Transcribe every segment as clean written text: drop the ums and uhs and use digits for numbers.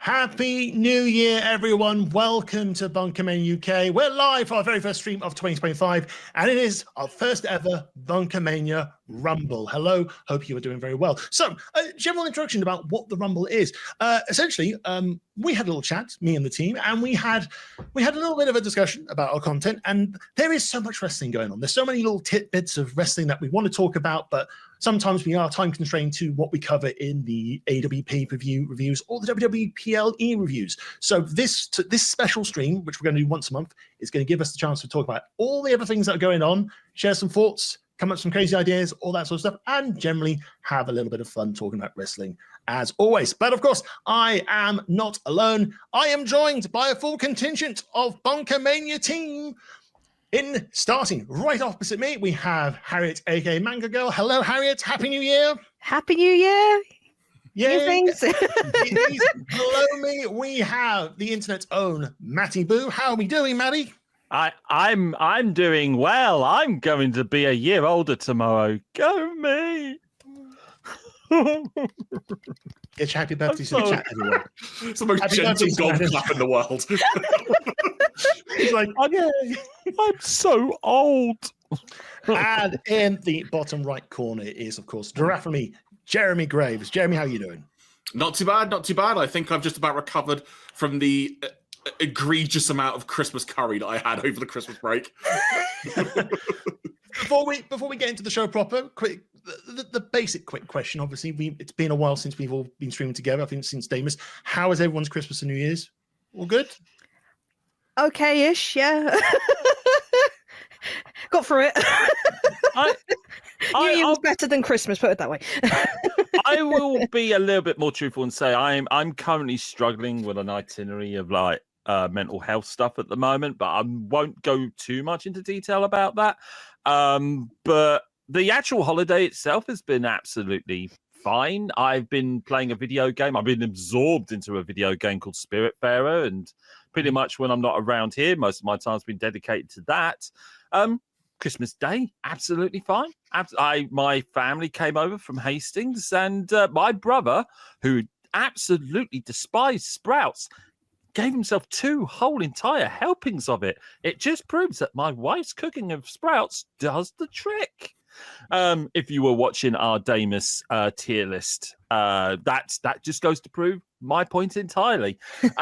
Happy New Year, everyone. Welcome to BunkaMania UK. We're live for our very first stream of 2025, and it is our first ever BunkaMania Rumble. Hello, hope you are doing very well. So, a general introduction about what the Rumble is. Essentially, we had a little chat, me and the team, and we had a little bit of a discussion about our content, and there is so much wrestling going on. There's so many little tidbits of wrestling that we want to talk about, but sometimes we are time constrained to what we cover in the AEW pay-per-view reviews or the WWE PLE reviews. So this special stream, which we're going to do once a month, is going to give us the chance to talk about all the other things that are going on, share some thoughts, come up with some crazy ideas, all that sort of stuff, and generally have a little bit of fun talking about wrestling as always. But of course, I am not alone. I am joined by a full contingent of BunkaMania team. In starting right opposite me, we have Harriet, aka Manga Girl. Hello, Harriet. Happy New Year. Happy New Year. Yay. Below me, we have the internet's own Matty Boo. How are we doing, Matty? I'm doing well. I'm going to be a year older tomorrow. Go me. Get your happy birthday to the chat, everyone. It's the most gentle golf clap in the world. He's like, I'm so old. And in the bottom right corner is, of course, giraffe for me, Jeremy Graves. Jeremy, how are you doing? Not too bad, not too bad. I think I've just about recovered from the egregious amount of Christmas curry that I had over the Christmas break. Before we get into the show proper, quick, the basic quick question. Obviously, it's been a while since we've all been streaming together. I think since Damus. How is everyone's Christmas and New Year's? All good? Okay-ish, yeah. Got through it. New Year was better than Christmas, put it that way. I will be a little bit more truthful and say I'm currently struggling with an itinerary of mental health stuff at the moment, but I won't go too much into detail about that. But the actual holiday itself has been absolutely fine. I've been playing a video game. I've been absorbed into a video game called Spiritfarer, and pretty much when I'm not around here, most of my time's been dedicated to that. Christmas Day, absolutely fine. My family came over from Hastings, and my brother, who absolutely despised sprouts, gave himself 2 whole entire helpings of it. It just proves that my wife's cooking of sprouts does the trick. If you were watching our Damus tier list, that just goes to prove my point entirely.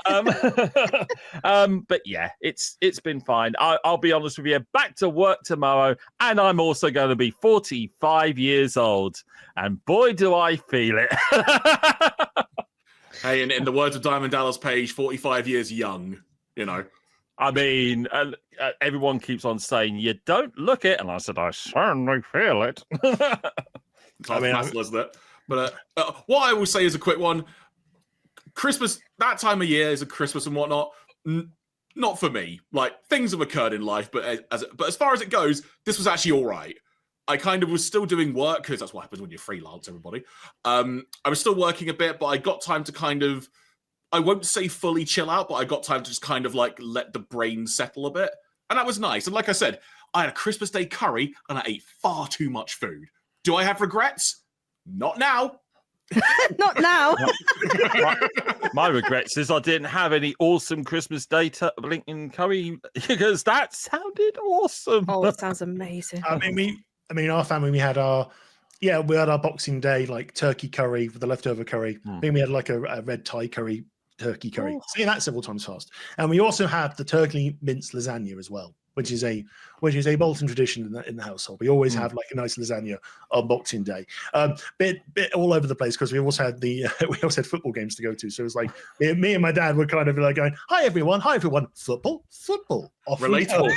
But yeah, it's been fine. I'll be honest with you, back to work tomorrow, and I'm also going to be 45 years old, and boy do I feel it. Hey, in the words of Diamond Dallas Page, 45 years young, you know. I mean, everyone keeps on saying, you don't look it. And I said, I certainly feel it. It's hassle, isn't it? But what I will say is a quick one. Christmas, that time of year is a Christmas and whatnot. Not for me. Like, things have occurred in life, but as far as it goes, this was actually all right. I kind of was still doing work, because that's what happens when you're freelance, everybody. I was still working a bit, but I got time to kind of, I won't say fully chill out, but I got time to just kind of like let the brain settle a bit. And that was nice. And like I said, I had a Christmas Day curry and I ate far too much food. Do I have regrets? Not now. Not now. My regrets is I didn't have any awesome Christmas Day Lincoln curry, because that sounded awesome. Oh, it sounds amazing. I mean, our family, we had our Boxing Day like turkey curry with the leftover curry. Then we had like a red Thai curry, turkey curry. Oh. Saying that several times fast. And we also have the turkey minced lasagna as well, which is a Bolton tradition in the household. We always have like a nice lasagna on Boxing Day. Bit all over the place, because we also had football games to go to. So it was like me and my dad were kind of like going, hi everyone, football. Relatable.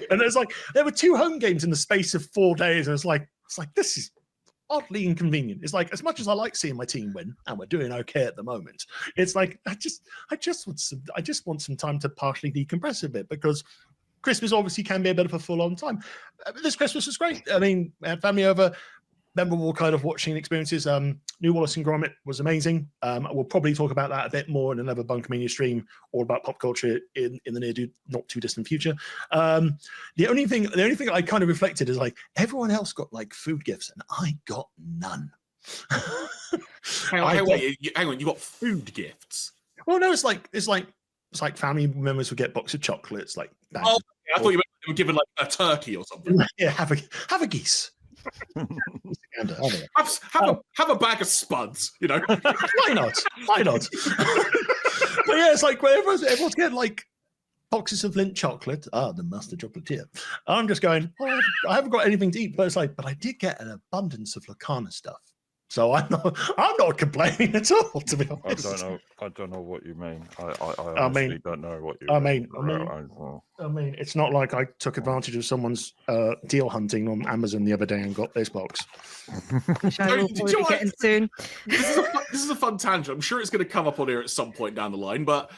And it was like there were 2 home games in the space of 4 days. And it's like this is oddly inconvenient. It's like, as much as I like seeing my team win, and we're doing okay at the moment, it's like I just want some time to partially decompress a bit, because Christmas obviously can be a bit of a full-on time. This Christmas was great. I mean, we had family over, memorable kind of watching experiences. New Wallace and Gromit was amazing. We'll probably talk about that a bit more in another BunkaMania stream, all about pop culture in the not too distant future. The only thing I kind of reflected is like everyone else got like food gifts and I got none. Hang on. You got food gifts? Well, no, it's like family members would get box of chocolates, like that. Oh, I thought you were given like a turkey or something. Yeah, have a geese. have a bag of spuds, you know. Why not? But yeah, it's like when everyone's getting like boxes of Lindt chocolate. The master chocolatier. I'm just going, I haven't got anything to eat, but it's like, but I did get an abundance of Lacana stuff. So I'm not complaining at all, to be honest. I don't know what you mean. I honestly don't know what you mean. I mean, it's not like I took advantage of someone's deal hunting on Amazon the other day and got this box. Which I will be getting soon. This is a fun tangent. I'm sure it's going to come up on here at some point down the line. But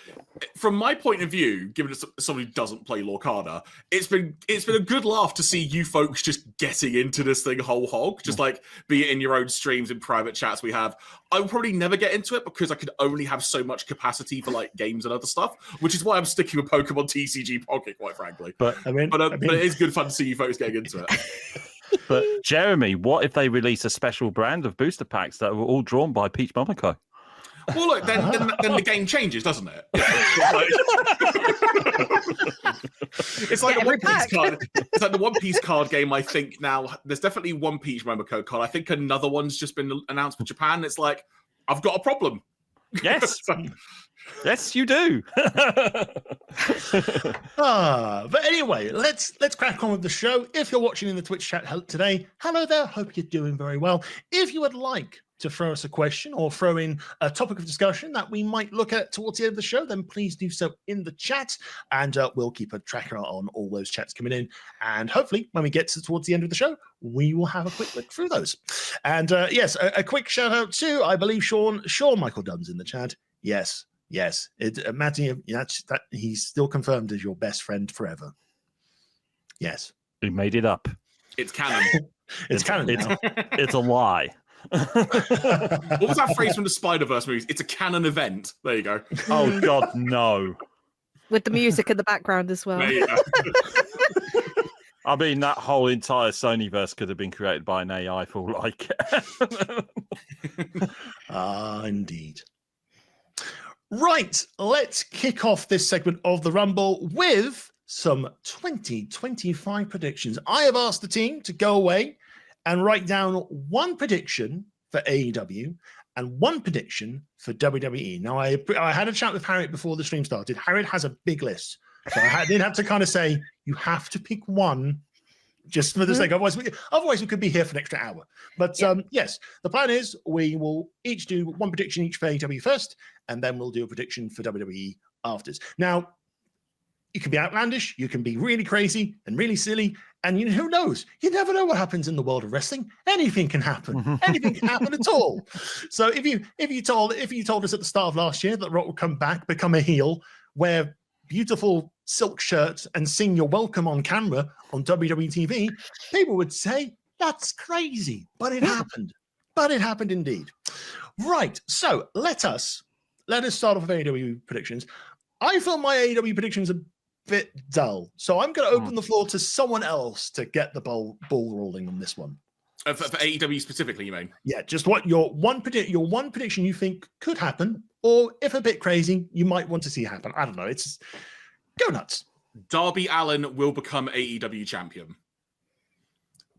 from my point of view, given as somebody who doesn't play Lorcana, it's been a good laugh to see you folks just getting into this thing whole hog. Just like be it in your own streams and private chats we have. I will probably never get into it because I could only have so much capacity for like games and other stuff, which is why I'm sticking with Pokemon TCG Pocket, quite frankly. But it is good fun to see you folks getting into it. But Jeremy, what if they release a special brand of booster packs that were all drawn by Peach Momoko? Well, look, then the game changes, doesn't it? It's like a One Piece card. It's like the One Piece card game. I think now there's definitely one Peach Momoko card. I think another one's just been announced for Japan. It's like I've got a problem. Yes. Yes, you do. But anyway, let's crack on with the show. If you're watching in the Twitch chat today, hello there. Hope you're doing very well. If you would like to throw us a question or throw in a topic of discussion that we might look at towards the end of the show, then please do so in the chat, and we'll keep a tracker on all those chats coming in. And hopefully, when we get towards the end of the show, we will have a quick look through those. And yes, a quick shout out to, I believe, Sean Michael Dunn's in the chat. Yes. Matty, he's still confirmed as your best friend forever. Yes. He made it up. It's canon. It's canon now. It's a lie. What was that phrase from the Spider-Verse movies? It's a canon event. There you go. Oh, God, no. With the music in the background as well. There you go. I mean, that whole entire Sonyverse could have been created by an AI for all I care. Indeed. Right, let's kick off this segment of the Rumble with some 2025 predictions. I have asked the team to go away and write down one prediction for AEW and one prediction for WWE. Now, I had a chat with Harriet before the stream started. Harriet has a big list, so I didn't have to kind of say, you have to pick one just for the sake. Otherwise we could be here for an extra hour. But yes, the plan is we will each do one prediction each for AEW first, and then we'll do a prediction for WWE afters. Now, you can be outlandish, you can be really crazy and really silly, and who knows? You never know what happens in the world of wrestling. Anything can happen. Anything can happen at all. So if you told us at the start of last year that Rock would come back, become a heel, wear beautiful silk shirts and sing "You're Welcome" on camera on WWE TV, people would say that's crazy, but it happened. But it happened indeed. Right. So let us start off with AEW predictions. I feel my AEW predictions a bit dull, so I'm going to open the floor to someone else to get the ball rolling on this one. For AEW specifically, you mean? Yeah, just what your one prediction you think could happen, or if a bit crazy, you might want to see happen. I don't know. It's go nuts. Darby Allin will become AEW champion.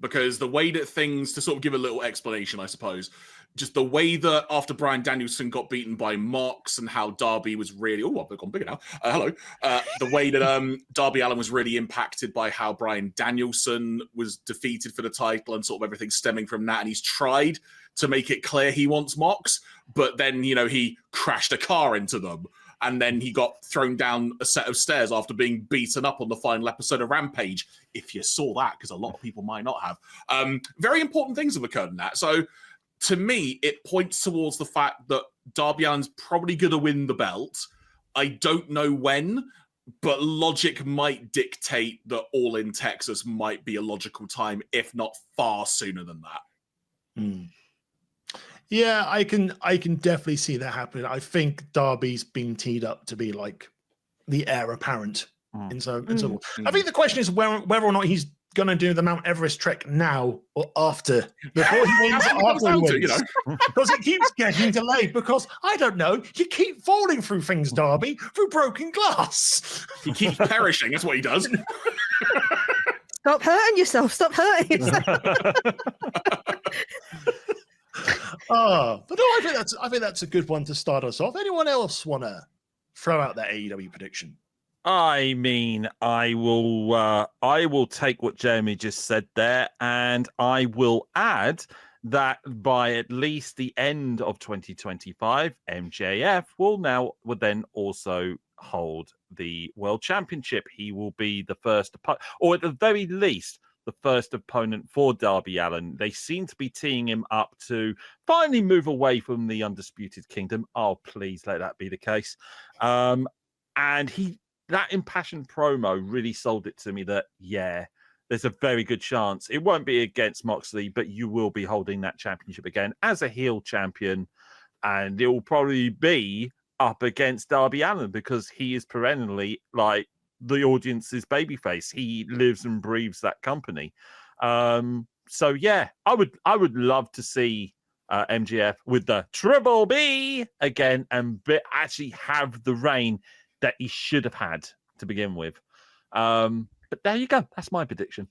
Because the way that things, to sort of give a little explanation, I suppose, just the way that after Bryan Danielson got beaten by Mox and how Darby was really, I've gone bigger now. Hello. The way that Darby Allin was really impacted by how Bryan Danielson was defeated for the title and sort of everything stemming from that. And he's tried to make it clear he wants Mox, but then, he crashed a car into them. And then he got thrown down a set of stairs after being beaten up on the final episode of Rampage. If you saw that, because a lot of people might not have. Very important things have occurred in that. So to me, it points towards the fact that Darby Allin's probably going to win the belt. I don't know when, but logic might dictate that All in Texas might be a logical time, if not far sooner than that. Yeah, I can definitely see that happening. I think Darby's been teed up to be like the heir apparent in some. I think the question is whether or not he's going to do the Mount Everest trek now or after? Before he wins, after he wins? Because it keeps getting delayed because, I don't know, you keep falling through things, Darby, through broken glass. He keeps perishing. That's what he does. Stop hurting yourself. Stop hurting yourself. But no, I think that's a good one to start us off. Anyone else want to throw out their AEW prediction? I mean, I will take what Jeremy just said there, and I will add that by at least the end of 2025, MJF will then also hold the World Championship. He will be the first opponent, or at the very least, the first opponent for Darby Allin. They seem to be teeing him up to finally move away from the Undisputed Kingdom. Oh, please let that be the case. And that impassioned promo really sold it to me that, yeah, there's a very good chance it won't be against Moxley, but you will be holding that championship again as a heel champion. And it will probably be up against Darby Allin because he is perennially like the audience's babyface. He lives and breathes that company. So yeah, I would love to see MJF with the Triple B again and actually have the reign that he should have had to begin with. But there you go. That's my prediction.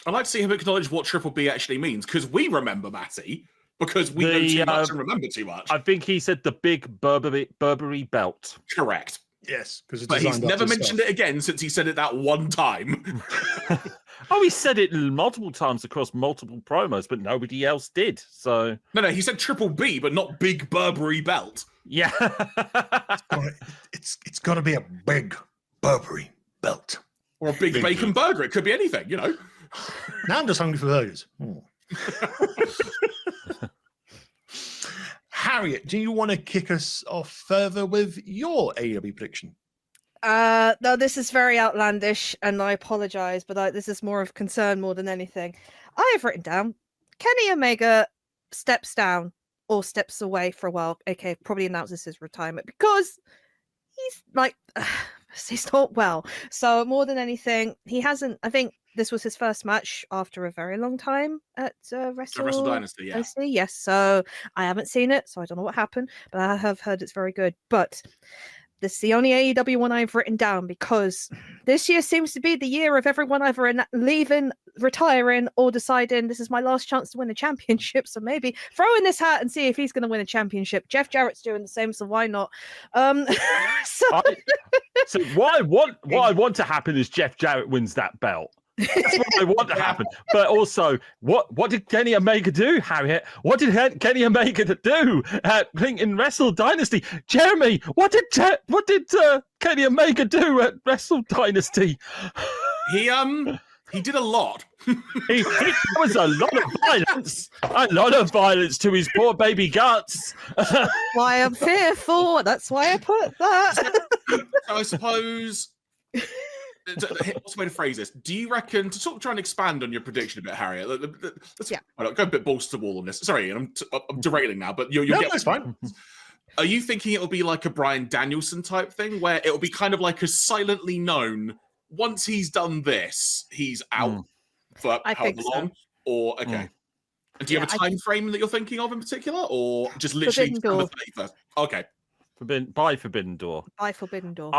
I'd like to see him acknowledge what Triple B actually means because we remember Matty because we know too much and remember too much. I think he said the big Burberry belt. Correct. Yes, but he's never mentioned it again since he said it that one time. He said it multiple times across multiple promos, but nobody else did. So no, he said Triple B, but not big Burberry belt. Yeah, it's got to be a big Burberry belt or a big bacon burger. It could be anything, you know. Now I'm just hungry for burgers. Harriet, do you want to kick us off further with your AEW prediction? No, this is very outlandish, and I apologize, but this is more of concern more than anything. I have written down Kenny Omega steps down or steps away for a while. Okay, probably announces his retirement because he's he's not well. So more than anything, he hasn't. I think this was his first match after a very long time at Wrestle Dynasty. Yeah. Yes. So I haven't seen it, so I don't know what happened, but I have heard it's very good. But this is the only AEW one I've written down because this year seems to be the year of everyone either leaving, retiring, or deciding this is my last chance to win a championship. So maybe throw in this hat and see if he's going to win a championship. Jeff Jarrett's doing the same, so why not? So what I want to happen is Jeff Jarrett wins that belt. That's what I want to happen. But also, what did Kenny Omega do, Harriet? What did Kenny Omega do in Wrestle Dynasty? Jeremy, what did Kenny Omega do at Wrestle Dynasty? He did a lot. There was a lot of violence to his poor baby guts. Why I'm fearful. That's why I put that. So I suppose. What's the way to phrase this? Do you reckon, to sort of try and expand on your prediction a bit, Harriet? Let's go a bit balls to the wall on this. Sorry, I'm derailing now, but you'll get. That's fine. Are you thinking it'll be like a Bryan Danielson type thing, where it'll be kind of like a silently known? Once he's done this, he's out for however long? So. Or okay. And do you have a time frame that you're thinking of in particular, or just literally December 31st? Okay. Forbidden Door. By Forbidden Door.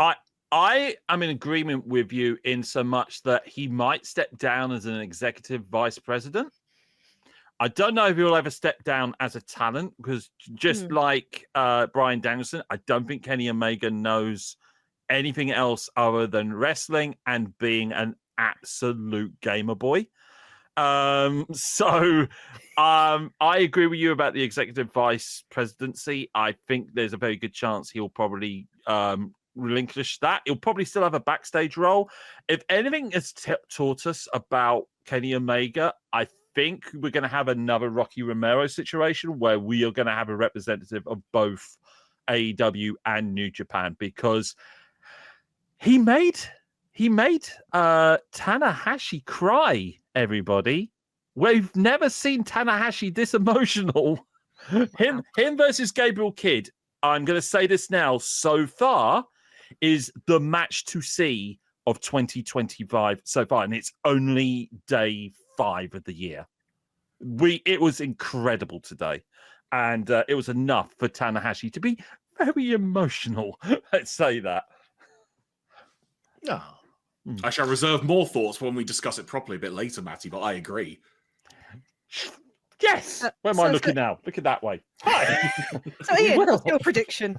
I am in agreement with you in so much that he might step down as an executive vice president. I don't know if he'll ever step down as a talent because just like Bryan Danielson, I don't think Kenny Omega knows anything else other than wrestling and being an absolute gamer boy. So I agree with you about the executive vice presidency. I think there's a very good chance he'll probably relinquish that. He'll probably still have a backstage role. If anything has taught us about Kenny Omega, I think we're going to have another Rocky Romero situation where we are going to have a representative of both AEW and New Japan because he made Tanahashi cry, everybody. We've never seen Tanahashi this emotional. Him versus Gabriel Kidd, I'm going to say this now, so far, is the match to see of 2025 so far, and it's only day 5 of the year. It was incredible today, and it was enough for Tanahashi to be very emotional. Let's say that. No. I shall reserve more thoughts when we discuss it properly a bit later, Matty, but I agree. Yes. Where am I looking now? Look at that way. Hi. So Ian, what's your prediction?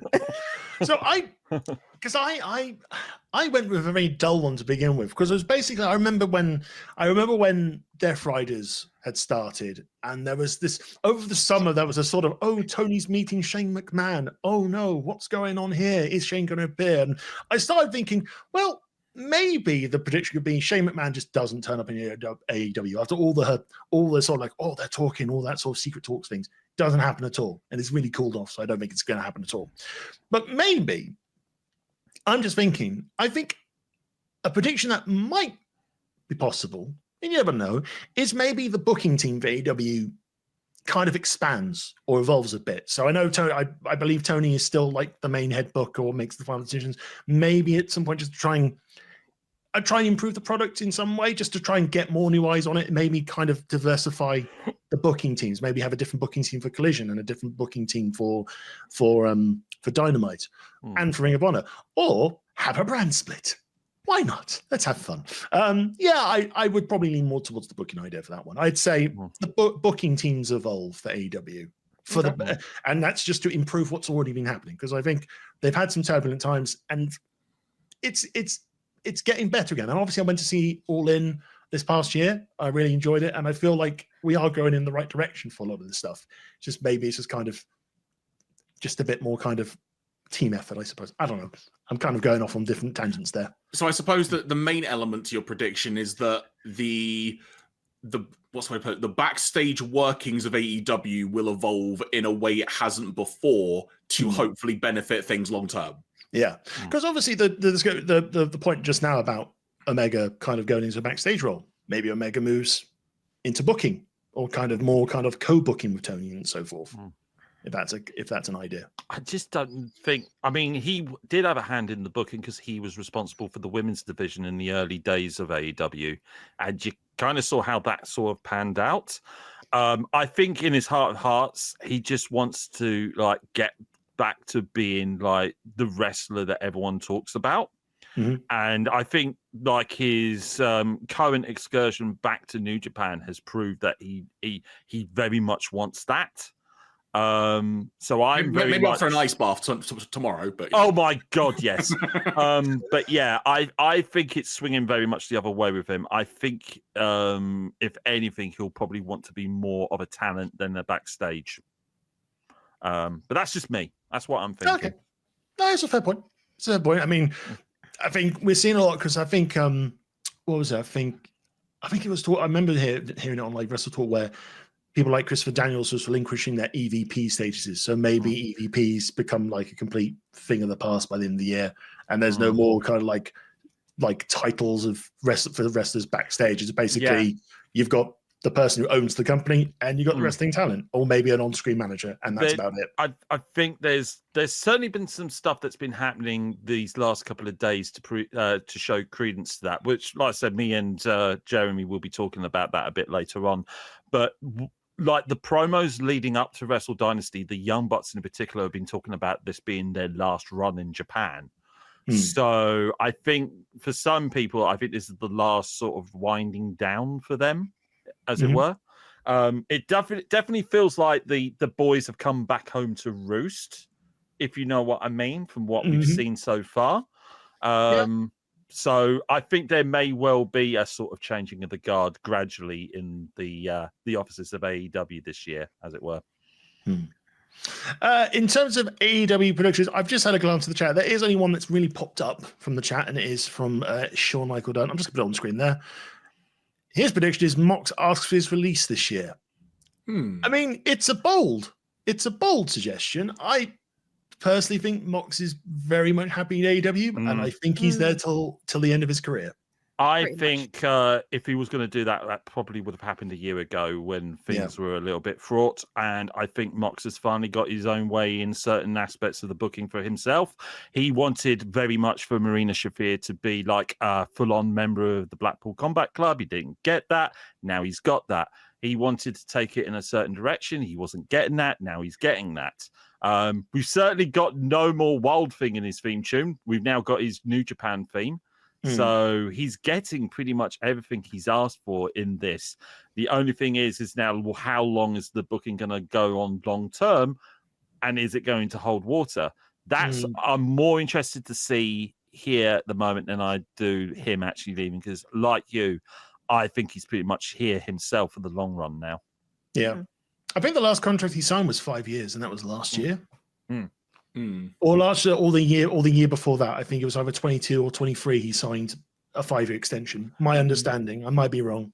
So I went with a very dull one to begin with, because it was basically I remember when Death Riders had started, and there was this over the summer there was a sort of, oh, Tony's meeting Shane McMahon. Oh no, what's going on here? Is Shane going to appear? And I started thinking, well, maybe the prediction could be Shane McMahon just doesn't turn up in AEW after all the sort of like, oh, they're talking, all that sort of secret talks things. Doesn't happen at all. And it's really cooled off, so I don't think it's going to happen at all. But maybe, I'm just thinking, I think a prediction that might be possible, and you never know, is maybe the booking team for AEW kind of expands or evolves a bit. So I know Tony, I believe Tony is still like the main head booker or makes the final decisions. Maybe at some point just try and improve the product in some way, just to try and get more new eyes on it. Maybe kind of diversify the booking teams. Maybe have a different booking team for Collision and a different booking team for Dynamite and for Ring of Honor, or have a brand split. Why not? Let's have fun. I would probably lean more towards the booking idea for that one. I'd say the booking teams evolve for AEW and that's just to improve what's already been happening, because I think they've had some turbulent times and it's getting better again. And obviously I went to see All In this past year. I really enjoyed it, and I feel like we are going in the right direction for a lot of this stuff. Just maybe it's just kind of just a bit more kind of team effort, I suppose. I don't know. I'm kind of going off on different tangents there. So I suppose that the main element to your prediction is that the what's my put it? The backstage workings of AEW will evolve in a way it hasn't before to hopefully benefit things long term. Yeah, because obviously the point just now about Omega kind of going into a backstage role, maybe Omega moves into booking or kind of more kind of co-booking with Tony and so forth. If that's an idea. I just don't think. I mean, he did have a hand in the booking because he was responsible for the women's division in the early days of AEW, and you kind of saw how that sort of panned out. I think in his heart of hearts, he just wants to like get back to being like the wrestler that everyone talks about. And I think like his current excursion back to New Japan has proved that he very much wants that. So I'm maybe not for an ice bath tomorrow, but oh my god, yes. But yeah, I think it's swinging very much the other way with him. I think if anything, he'll probably want to be more of a talent than a backstage. But that's just me. That's what I'm thinking. Okay, no, it's a fair point. It's a fair point. I mean, I think we're seeing a lot because I think what was it? I think it was I remember hearing it on like Wrestle Talk where people like Christopher Daniels was relinquishing their EVP statuses. So maybe EVPs become like a complete thing of the past by the end of the year. And there's no more kind of like titles of for the wrestlers backstage. It's basically you've got the person who owns the company and you've got the wrestling talent, or maybe an on-screen manager, and that's about it. I think there's certainly been some stuff that's been happening these last couple of days to show credence to that, which, like I said, me and Jeremy will be talking about that a bit later on. But like the promos leading up to Wrestle Dynasty, the Young Bucks in particular have been talking about this being their last run in Japan. So I think for some people, I think this is the last sort of winding down for them, as it were. It definitely feels like the boys have come back home to roost, if you know what I mean, from what we've seen so far. So I think there may well be a sort of changing of the guard gradually in the offices of AEW this year, as it were. In terms of AEW predictions, I've just had a glance at the chat. There is only one that's really popped up from the chat, and it is from Sean Michael Dunn. I'm just going to put it on the screen there. His prediction is Mox asks for his release this year. I mean, it's a bold suggestion. I personally think Mox is very much happy in AEW, and I think he's there till the end of his career. I Pretty think if he was going to do that, that probably would have happened a year ago when things were a little bit fraught. And I think Mox has finally got his own way in certain aspects of the booking for himself. He wanted very much for Marina Shafir to be like a full-on member of the Blackpool Combat Club. He didn't get that. Now he's got that. He wanted to take it in a certain direction. He wasn't getting that. Now he's getting that. We've certainly got no more Wild Thing in his theme tune. We've now got his New Japan theme. So he's getting pretty much everything he's asked for in this. The only thing is now, well, how long is the booking going to go on long term? And is it going to hold water? That's I'm more interested to see here at the moment than I do him actually leaving, because like you, I think he's pretty much here himself for the long run now. Yeah. I think the last contract he signed was 5 years, and that was last year. Or last year, or the year before that. I think it was either 22 or 23. He signed a 5-year extension. My understanding, I might be wrong.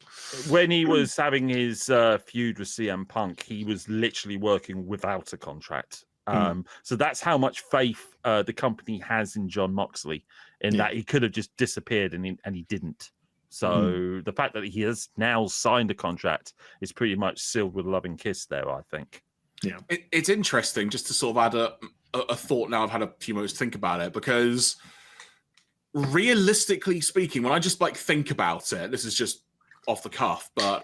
When he was having his feud with CM Punk, he was literally working without a contract. So that's how much faith the company has in Jon Moxley, in that he could have just disappeared and he didn't. So the fact that he has now signed a contract is pretty much sealed with a loving kiss there, I think. Yeah, it's interesting just to sort of add a thought now. I've had a few moments to think about it, because realistically speaking, when I just think about it, this is just off the cuff, but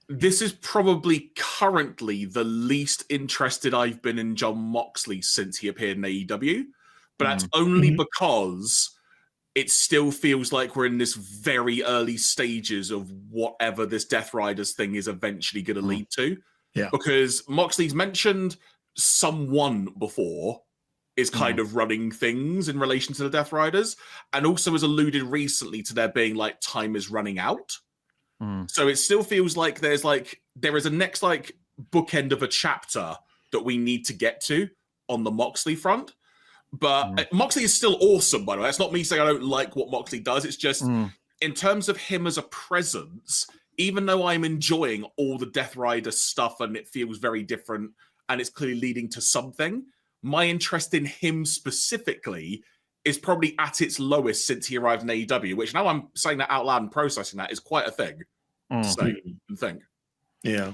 this is probably currently the least interested I've been in Jon Moxley since he appeared in AEW. But that's only because it still feels like we're in this very early stages of whatever this Death Riders thing is eventually going to lead to. Yeah, because Moxley's mentioned someone before is kind of running things in relation to the Death Riders, and also has alluded recently to there being time is running out. So it still feels like there is a next bookend of a chapter that we need to get to on the Moxley front. But Moxley is still awesome, by the way. That's not me saying I don't like what Moxley does. It's just in terms of him as a presence, even though I'm enjoying all the Death Rider stuff and it feels very different and it's clearly leading to something, my interest in him specifically is probably at its lowest since he arrived in AEW, which now I'm saying that out loud and processing that is quite a thing to say and think. Yeah.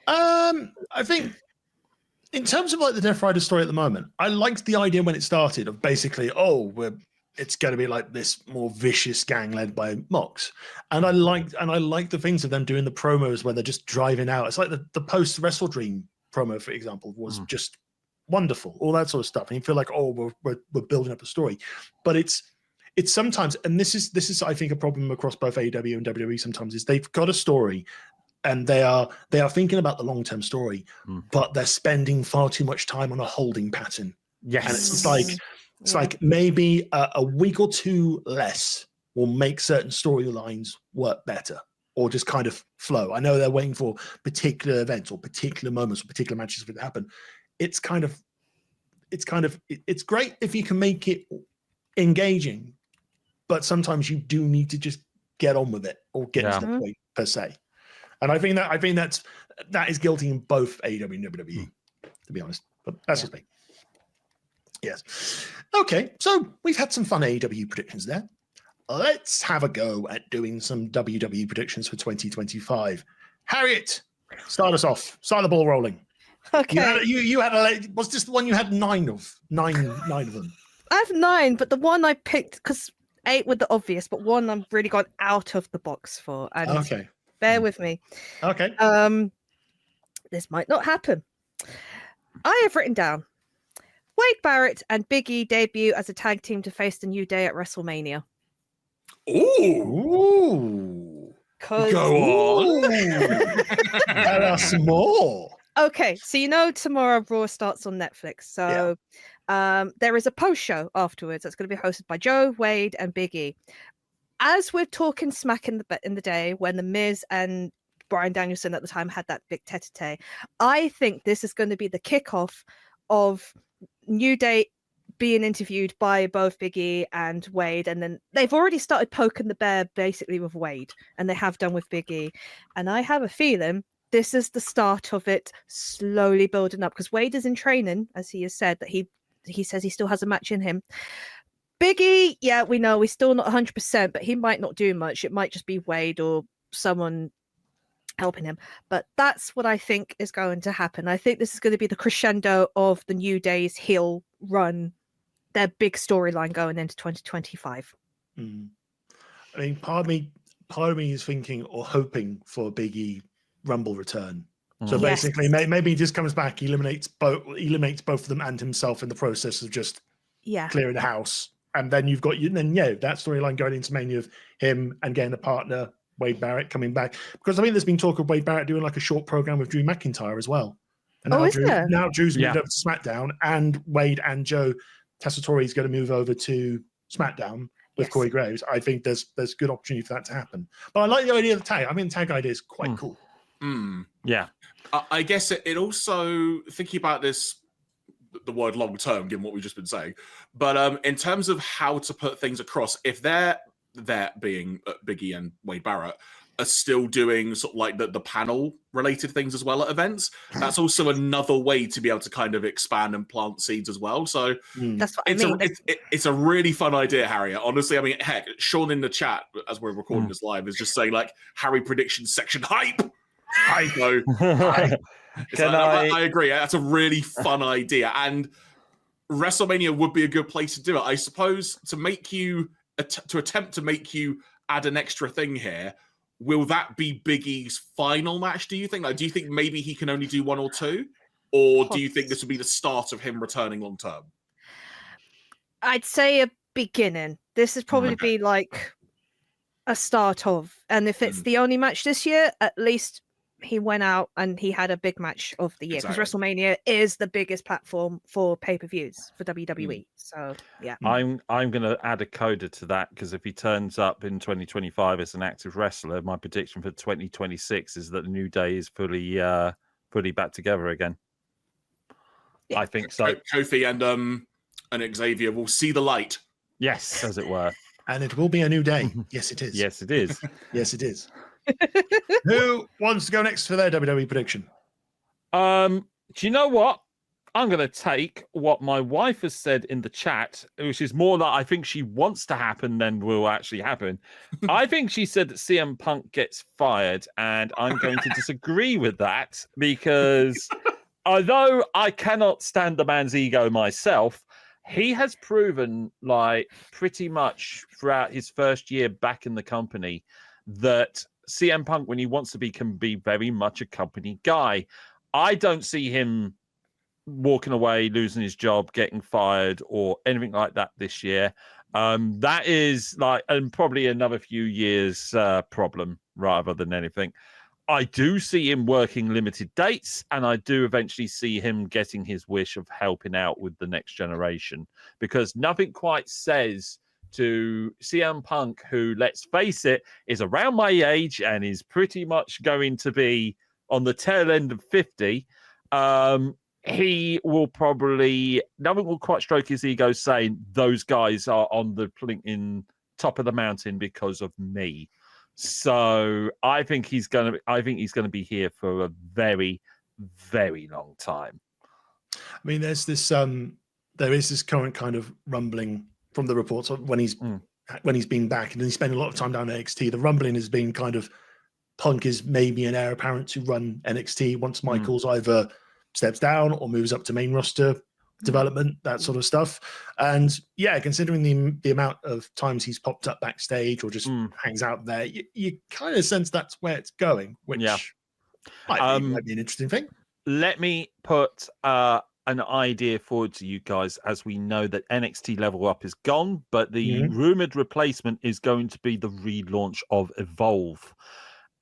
I think in terms of the Death Rider story at the moment, I liked the idea when it started of basically, it's going to be like this more vicious gang led by Mox. And I liked the things of them doing the promos where they're just driving out. It's like the post Wrestle Dream promo, for example, was just wonderful, all that sort of stuff. And you feel like, we're building up a story. But it's sometimes, and this is I think a problem across both AEW and WWE sometimes, is they've got a story and they are thinking about the long-term story, but they're spending far too much time on a holding pattern. Yes. And it's like maybe a week or two less will make certain storylines work better or just kind of flow. I know they're waiting for particular events or particular moments or particular matches for it to happen. It's great if you can make it engaging, but sometimes you do need to just get on with it or get to the point per se. And I think that is guilty in both AEW and WWE, to be honest. But that's just me. Yes. Okay, so we've had some fun AEW predictions there. Let's have a go at doing some WWE predictions for 2025. Harriet, start us off. Start the ball rolling. Okay. You had was this the one you had nine of them? I have 9, but the one I picked, because 8 were the obvious, but one I'm really gone out of the box for. And okay. Bear with me. Okay. This might not happen. I have written down Wade Barrett and Big E debut as a tag team to face the New Day at WrestleMania. Ooh. Go on. Tell us more. Okay, so tomorrow Raw starts on Netflix. So there is a post show afterwards that's going to be hosted by Joe, Wade, and Big E. As we're talking smack in the day when The Miz and Bryan Danielson at the time had that big tete-a-tete, I think this is going to be the kickoff of New Day being interviewed by both Big E and Wade, and then they've already started poking the bear basically with Wade, and they have done with Big E. And I have a feeling this is the start of it slowly building up, because Wade is in training, as he has said, that he says he still has a match in him. Biggie, yeah, we know we're still not 100%, but he might not do much. It might just be Wade or someone helping him. But that's what I think is going to happen. I think this is going to be the crescendo of the New Day's heel run, their big storyline going into 2025. I mean, part of me is thinking or hoping for a Biggie Rumble return. So basically, maybe he just comes back, eliminates both of them and himself in the process of just clearing the house. And then you've got that storyline going into Mania of him and getting a partner, Wade Barrett, coming back. Because I think there's been talk of Wade Barrett doing like a short program with Drew McIntyre as well. And now Drew's moved over to SmackDown, and Wade and Joe Tessitore is going to move over to SmackDown with Corey Graves. I think there's good opportunity for that to happen. But I like the idea of the tag. I mean, the tag idea is quite cool. Yeah. I guess it also, thinking about this, the word long term, given what we've just been saying, but in terms of how to put things across, if they're being Biggie and Wade Barrett are still doing sort of like the panel related things as well at events, that's also another way to be able to kind of expand and plant seeds as well. So that's what I mean. It's a really fun idea, Harry. Honestly, I mean, heck, Sean in the chat as we're recording this live is just saying like Harry predictions section hype. So, I agree. That's a really fun idea, and WrestleMania would be a good place to do it. I suppose to make you attempt to make you add an extra thing here. Will that be Biggie's final match? Do you think? Like, do you think maybe he can only do one or two, or do you think this will be the start of him returning long term? I'd say a beginning. This is probably be like a start of, and if it's the only match this year, at least he went out and he had a big match of the year, because WrestleMania is the biggest platform for pay-per-views for WWE. So yeah, I'm going to add a coda to that, because if he turns up in 2025 as an active wrestler, my prediction for 2026 is that the New Day is fully back together again. Yeah. I think so. Kofi and Xavier will see the light. Yes, as it were. And it will be a new day. Yes, it is. Yes, it is. Yes, it is. Who wants to go next for their WWE prediction? Do you know what? I'm going to take what my wife has said in the chat, which is more that I think she wants to happen than will actually happen. I think she said that CM Punk gets fired, and I'm going to disagree with that, because although I cannot stand the man's ego myself, he has proven, like, pretty much throughout his first year back in the company that CM Punk, when he wants to be, can be very much a company guy. I don't see him walking away, losing his job, getting fired, or anything like that this year. That is and probably another few years problem rather than anything. I do see him working limited dates, and I do eventually see him getting his wish of helping out with the next generation, because nothing quite says to CM Punk, who, let's face it, is around my age and is pretty much going to be on the tail end of 50. He will probably, nothing will quite stroke his ego saying those guys are on the in top of the mountain because of me. So I think he's going to be here for a very, very long time. I mean, there is this current kind of rumbling from the reports of when he's been back, and he's spent a lot of time down at NXT. The rumbling has been kind of Punk is maybe an heir apparent to run NXT once Michaels either steps down or moves up to main roster development, that sort of stuff. And yeah, considering the amount of times he's popped up backstage or just hangs out there, you kind of sense that's where it's going, which might be an interesting thing. Let me put an idea forward to you guys, as we know that NXT Level Up is gone, but the rumored replacement is going to be the relaunch of Evolve.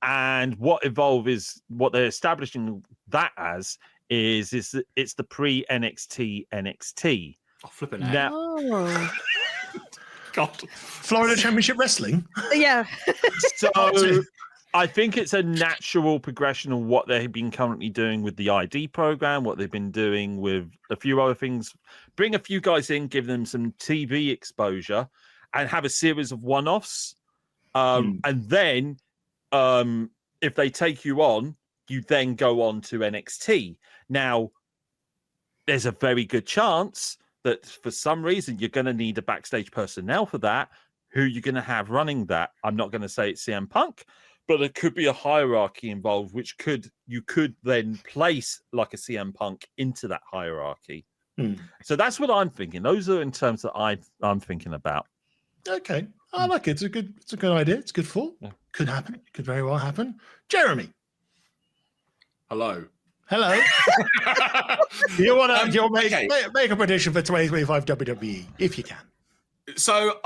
And what Evolve is, what they're establishing that as, is it's the pre-NXT NXT. Oh, flipping now, God. Florida Championship Wrestling? Yeah. So I think it's a natural progression of what they've been currently doing with the ID program, what they've been doing with a few other things. Bring a few guys in, give them some TV exposure, and have a series of one-offs. And then if they take you on, you then go on to NXT. Now, there's a very good chance that for some reason you're going to need a backstage personnel for that. Who you're going to have running that? I'm not going to say it's CM Punk, but there could be a hierarchy involved, which you could then place like a CM Punk into that hierarchy. So that's what I'm thinking. Those are in terms that I'm thinking about. Okay, I like it. It's a good idea. It's a good thought. Yeah. Could happen. Could very well happen. Jeremy. Hello. Do you want to make a prediction for 2025 WWE if you can? So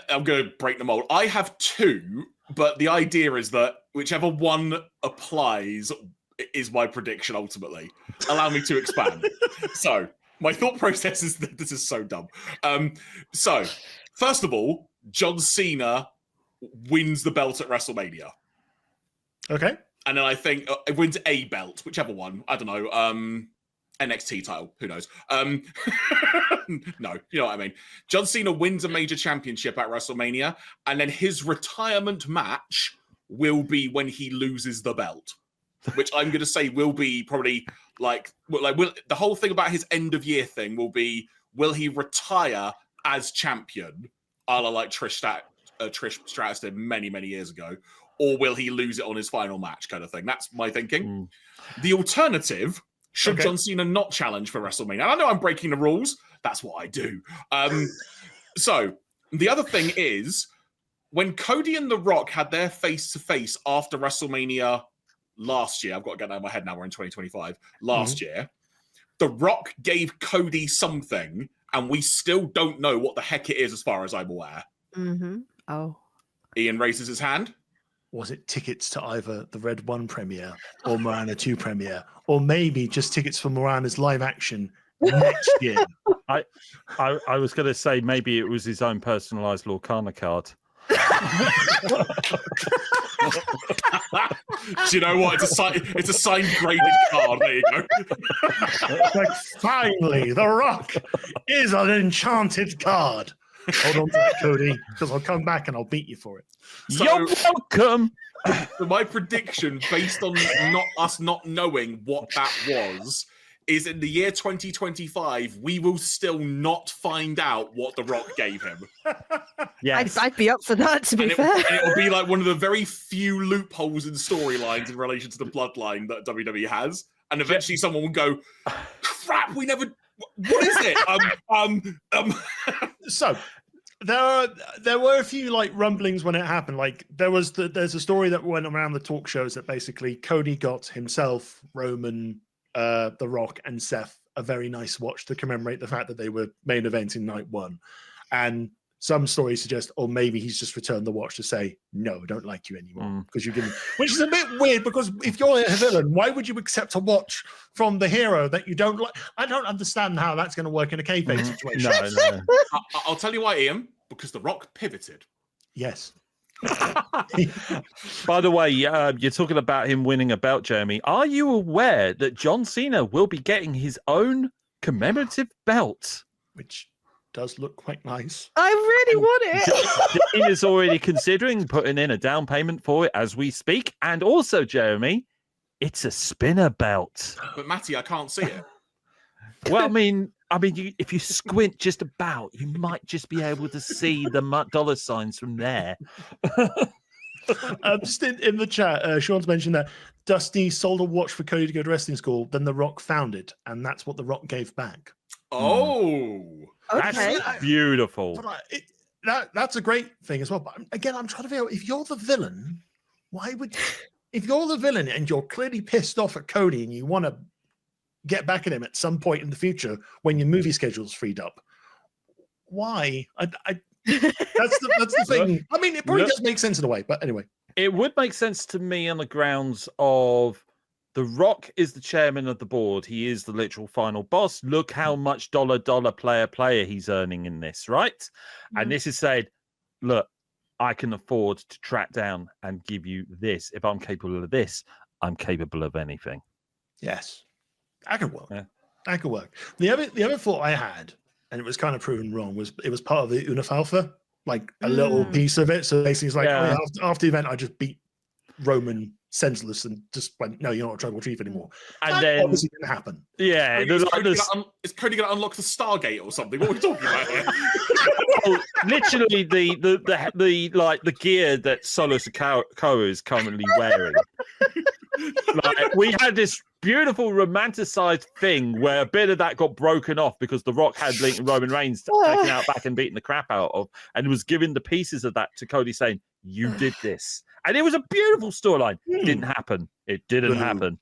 I'm going to break the mold. I have two, but the idea is that whichever one applies is my prediction ultimately. Allow me to expand. So my thought process is that this is so dumb. So first of all, John Cena wins the belt at WrestleMania. Okay. And then I think it wins a belt, whichever one. I don't know. NXT title. Who knows? No, you know what I mean. John Cena wins a major championship at WrestleMania, and then his retirement match will be when he loses the belt, which I'm going to say will be probably will the whole thing about his end of year thing will be, will he retire as champion, a la like Trish Stratus did many, many years ago, or will he lose it on his final match kind of thing? That's my thinking. The alternative, should John Cena not challenge for WrestleMania? I know I'm breaking the rules. That's what I do. So the other thing is, when Cody and The Rock had their face-to-face after WrestleMania last year, I've got to get that out of my head now, we're in 2025, last year, The Rock gave Cody something, and we still don't know what the heck it is as far as I'm aware. Oh. Ian raises his hand. Was it tickets to either the Red 1 premiere or Moana 2 premiere, or maybe just tickets for Moana's live action next year? I was going to say maybe it was his own personalised Lorcana card. Do you know what? It's a signed graded card. There you go. Like, finally, The Rock is an enchanted card. Hold on to that, Cody, because I'll come back and I'll beat you for it. So, you're welcome. So my prediction, based on us not knowing what that was, is in the year 2025, we will still not find out what The Rock gave him. Yes. I'd be up for that, to be fair. And it will be like one of the very few loopholes in storylines in relation to the bloodline that WWE has. And eventually someone will go, crap, we never... What is it? So there were a few like rumblings when it happened. Like there's a story that went around the talk shows that basically Cody got himself, Roman, The Rock, and Seth a very nice watch to commemorate the fact that they were main eventing night one. And some stories suggest, or maybe he's just returned the watch to say, no, I don't like you anymore. Because you didn't, which is a bit weird, because if you're a villain, why would you accept a watch from the hero that you don't like? I don't understand how that's going to work in a kayfabe situation. No. I'll tell you why, Ian, because The Rock pivoted. Yes. By the way, you're talking about him winning a belt, Jeremy. Are you aware that John Cena will be getting his own commemorative belt? Which does look quite nice. I really want it. Dean is already considering putting in a down payment for it as we speak. And also, Jeremy, it's a spinner belt. But Matty, I can't see it. Well, I mean, if you squint just about, you might just be able to see the dollar signs from there. Just in the chat, Sean's mentioned that Dusty sold a watch for Cody to go to wrestling school. Then The Rock found it, and that's what The Rock gave back. Oh, okay. That's beautiful. But that's a great thing as well. But again, I'm trying to figure out, if you're the villain, if you're the villain and you're clearly pissed off at Cody and you want to get back at him at some point in the future when your movie schedule's freed up, why? That's the thing. I mean, it probably does make sense in a way, but anyway. It would make sense to me on the grounds of The Rock is the chairman of the board. He is the literal final boss. Look how much dollar player he's earning in this, right? And this is saying, look, I can afford to track down and give you this. If I'm capable of this, I'm capable of anything. Yes. That could work. Yeah. That could work. The other thought I had, and it was kind of proven wrong, was it was part of the Unif Alpha, like a little piece of it. So basically it's like, after the event, I just beat Roman senseless and just went, no, you're not a tribal chief anymore. And that then obviously didn't happen. Yeah, is Cody going to unlock the Stargate or something? What are we talking about here? well, literally the gear that Solo Sikoa is currently wearing. Like, we had this beautiful romanticized thing where a bit of that got broken off because The Rock had Roman Reigns taken out back and beaten the crap out of, and was giving the pieces of that to Cody, saying, "You did this," and it was a beautiful storyline. It didn't happen. It didn't happen.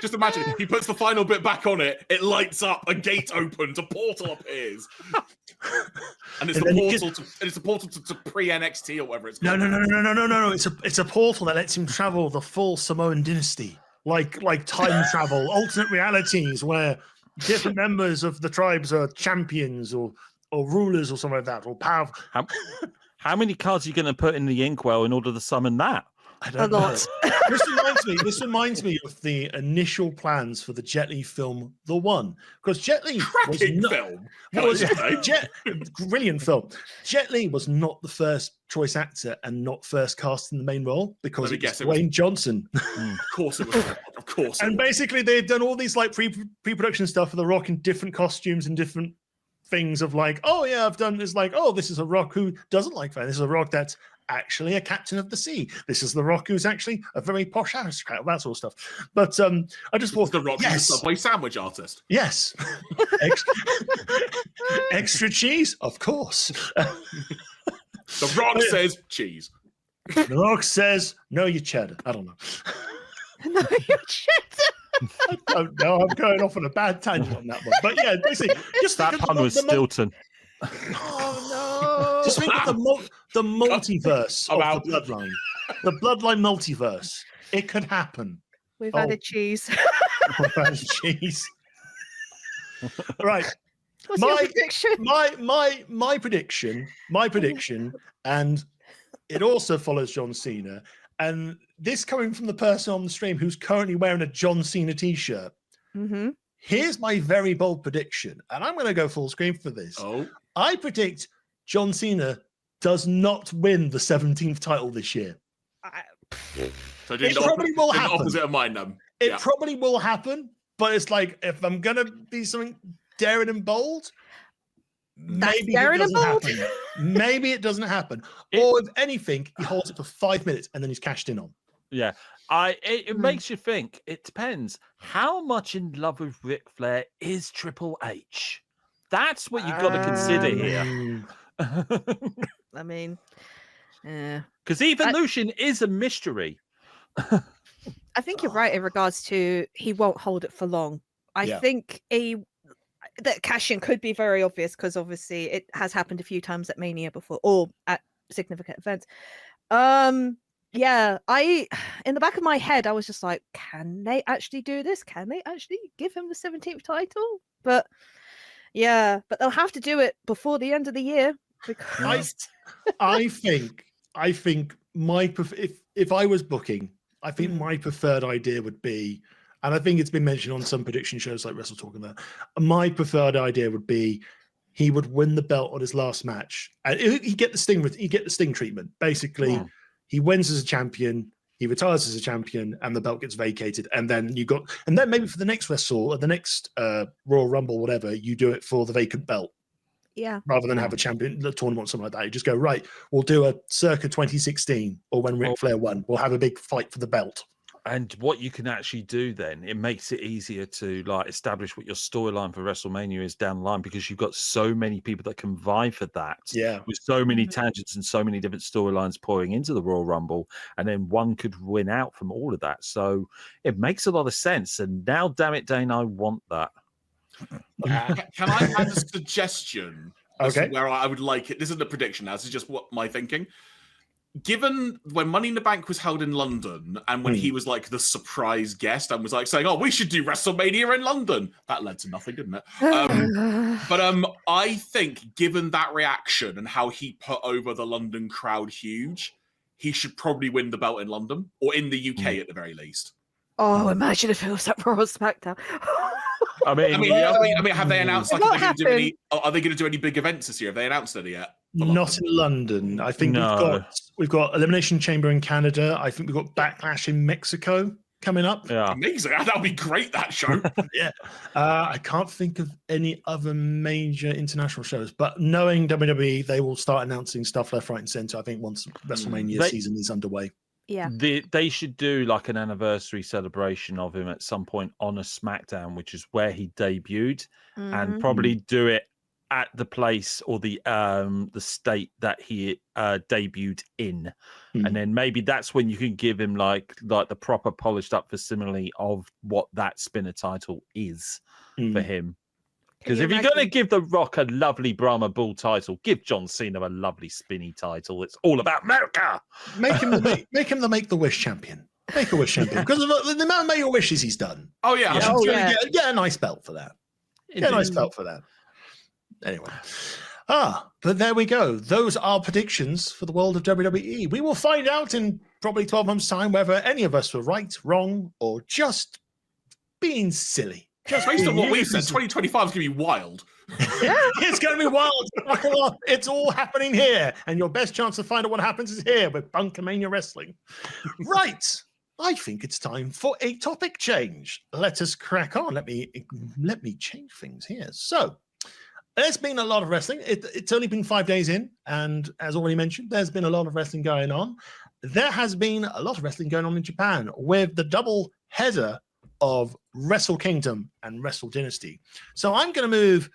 Just imagine, he puts the final bit back on it, it lights up, a gate opens, a portal appears. And it's the portal to pre-NXT or whatever it's called. No. It's a portal that lets him travel the full Samoan dynasty. Like time travel, alternate realities where different members of the tribes are champions or rulers or something like that, or powerful. How many cards are you going to put in the inkwell in order to summon that? I don't know. This reminds me of the initial plans for the Jet Li film, The One, because Jet Li brilliant film. Jet Li was not the first choice actor and not first cast in the main role because it was Dwayne Johnson. Of course it was. Of course. And basically they had done all these like pre-production stuff for The Rock in different costumes and different things of like, oh yeah, I've done this, like, oh, this is a Rock who doesn't like that. This is a Rock that's actually a captain of the sea. This is the Rock who's actually a very posh aristocrat, that sort of stuff. But I just thought the Rock is a Subway sandwich artist. Yes. Extra cheese, of course. The Rock says cheese. The Rock says no, you cheddar. I don't know. No, you cheddar. I don't know. I'm going off on a bad tangent on that one. But yeah, basically, just that pun was Stilton. Oh no! Just think of the multiverse of the bloodline. The bloodline multiverse. It could happen. We've added cheese. We've added cheese. Right. What's your prediction? My prediction, and it also follows John Cena. And this coming from the person on the stream who's currently wearing a John Cena t-shirt. Mm-hmm. Here's my very bold prediction, and I'm going to go full screen for this. Oh. I predict John Cena does not win the 17th title this year. So it probably will happen. Opposite of mine, then. It probably will happen, but it's like, if I'm going to be something daring and bold, maybe it doesn't happen. Maybe it doesn't happen. Or if anything, he holds it for 5 minutes and then he's cashed in on. Yeah. It makes you think. It depends. How much in love with Ric Flair is Triple H? That's what you've got to consider here. I mean, because evolution is a mystery. I think you're right in regards to he won't hold it for long. I think that cash-in could be very obvious because obviously it has happened a few times at Mania before or at significant events. Yeah, in the back of my head, I was just like, can they actually do this? Can they actually give him the 17th title? But yeah, but they'll have to do it before the end of the year because I think if I was booking, I think my preferred idea would be, and I think it's been mentioned on some prediction shows like Wrestle talking about, my preferred idea would be he would win the belt on his last match and he get the Sting treatment. Basically, he wins as a champion, he retires as a champion, and the belt gets vacated. And then then maybe for the next Wrestle or the next Royal Rumble, whatever, you do it for the vacant belt. Yeah. Rather than have a tournament or something like that. You just go, right, we'll do a circa 2016 or when Ric Flair won. We'll have a big fight for the belt. And what you can actually do then, it makes it easier to like establish what your storyline for WrestleMania is down the line because you've got so many people that can vie for that. Yeah. With so many tangents and so many different storylines pouring into the Royal Rumble. And then one could win out from all of that. So it makes a lot of sense. And now, damn it, Dane, I want that. Can I add a suggestion? Okay. Where I would like it. This isn't a prediction now. This is just what my thinking. Given when Money in the Bank was held in London and when he was like the surprise guest and was like saying, oh, we should do WrestleMania in London. That led to nothing, didn't it? But I think given that reaction and how he put over the London crowd huge, he should probably win the belt in London or in the UK at the very least. Oh, imagine if it was at Raw or SmackDown. I mean, have they announced? Like, are they going to do any big events this year? Have they announced any yet? Not in London. I think we've got Elimination Chamber in Canada. I think we've got Backlash in Mexico coming up. Yeah. Amazing. That'll be great, that show. Yeah. I can't think of any other major international shows, but knowing WWE, they will start announcing stuff left, right, and center, I think, once WrestleMania season is underway. Yeah. They should do like an anniversary celebration of him at some point on a SmackDown, which is where he debuted, and probably do it at the place or the state that he debuted in, and then maybe that's when you can give him like the proper polished up facsimile of what that spinner title is for him. Because if you're going to give The Rock a lovely Brahma Bull title, give John Cena a lovely spinny title. It's all about America. Make him the Make-the-Wish champion. Make-a-Wish champion. Because of the amount of Make-a-Wishes he's done. Oh, yeah. Get a nice belt for that. Get a nice belt for that. Anyway. But there we go. Those are predictions for the world of WWE. We will find out in probably 12 months' time whether any of us were right, wrong, or just being silly. Just based on what we said, 2025 is going to be wild. It's going to be wild. It's all happening here. And your best chance to find out what happens is here with BunkaMania Wrestling. Right. I think it's time for a topic change. Let us crack on. Let me change things here. So, there's been a lot of wrestling. It's only been 5 days in. And as already mentioned, there's been a lot of wrestling going on. There has been a lot of wrestling going on in Japan with the double header of Wrestle Kingdom and Wrestle Dynasty. So I'm going to move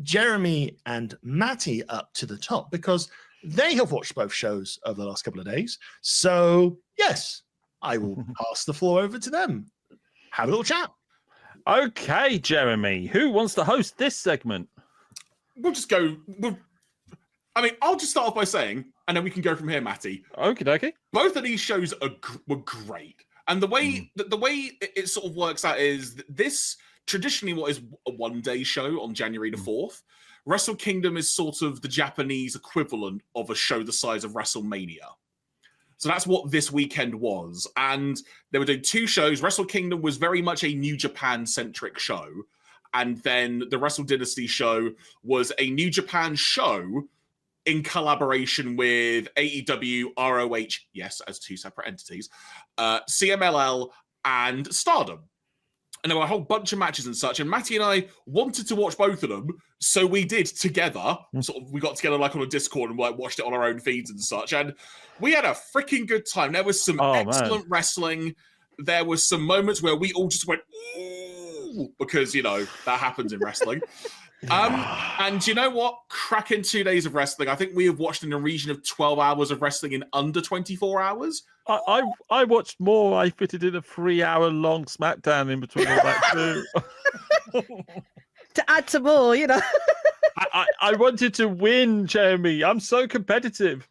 Jeremy and Matty up to the top because they have watched both shows over the last couple of days. So, yes, I will pass the floor over to them. Have a little chat. Okay, Jeremy, who wants to host this segment? We'll just go. I'll just start off by saying, and then we can go from here, Matty. Okay. Both of these shows were great. And the way it sort of works out is this traditionally what is a one-day show on January the 4th. Wrestle Kingdom is sort of the Japanese equivalent of a show the size of WrestleMania. So that's what this weekend was. And they were doing two shows. Wrestle Kingdom was very much a New Japan-centric show. And then the Wrestle Dynasty show was a New Japan show in collaboration with AEW, ROH, yes, as two separate entities, CMLL, and Stardom. And there were a whole bunch of matches and such. And Matty and I wanted to watch both of them, so we did together. Sort of, we got together like on a Discord and like watched it on our own feeds and such. And we had a freaking good time. There was some excellent wrestling. There was some moments where we all just went, ooh, because, you know, that happens in wrestling. And you know what? Cracking 2 days of wrestling. I think we have watched in a region of 12 hours of wrestling in under 24 hours. I watched more. I fitted in a 3-hour-long SmackDown in between all that too. To add to more, you know. I wanted to win, Jeremy. I'm so competitive.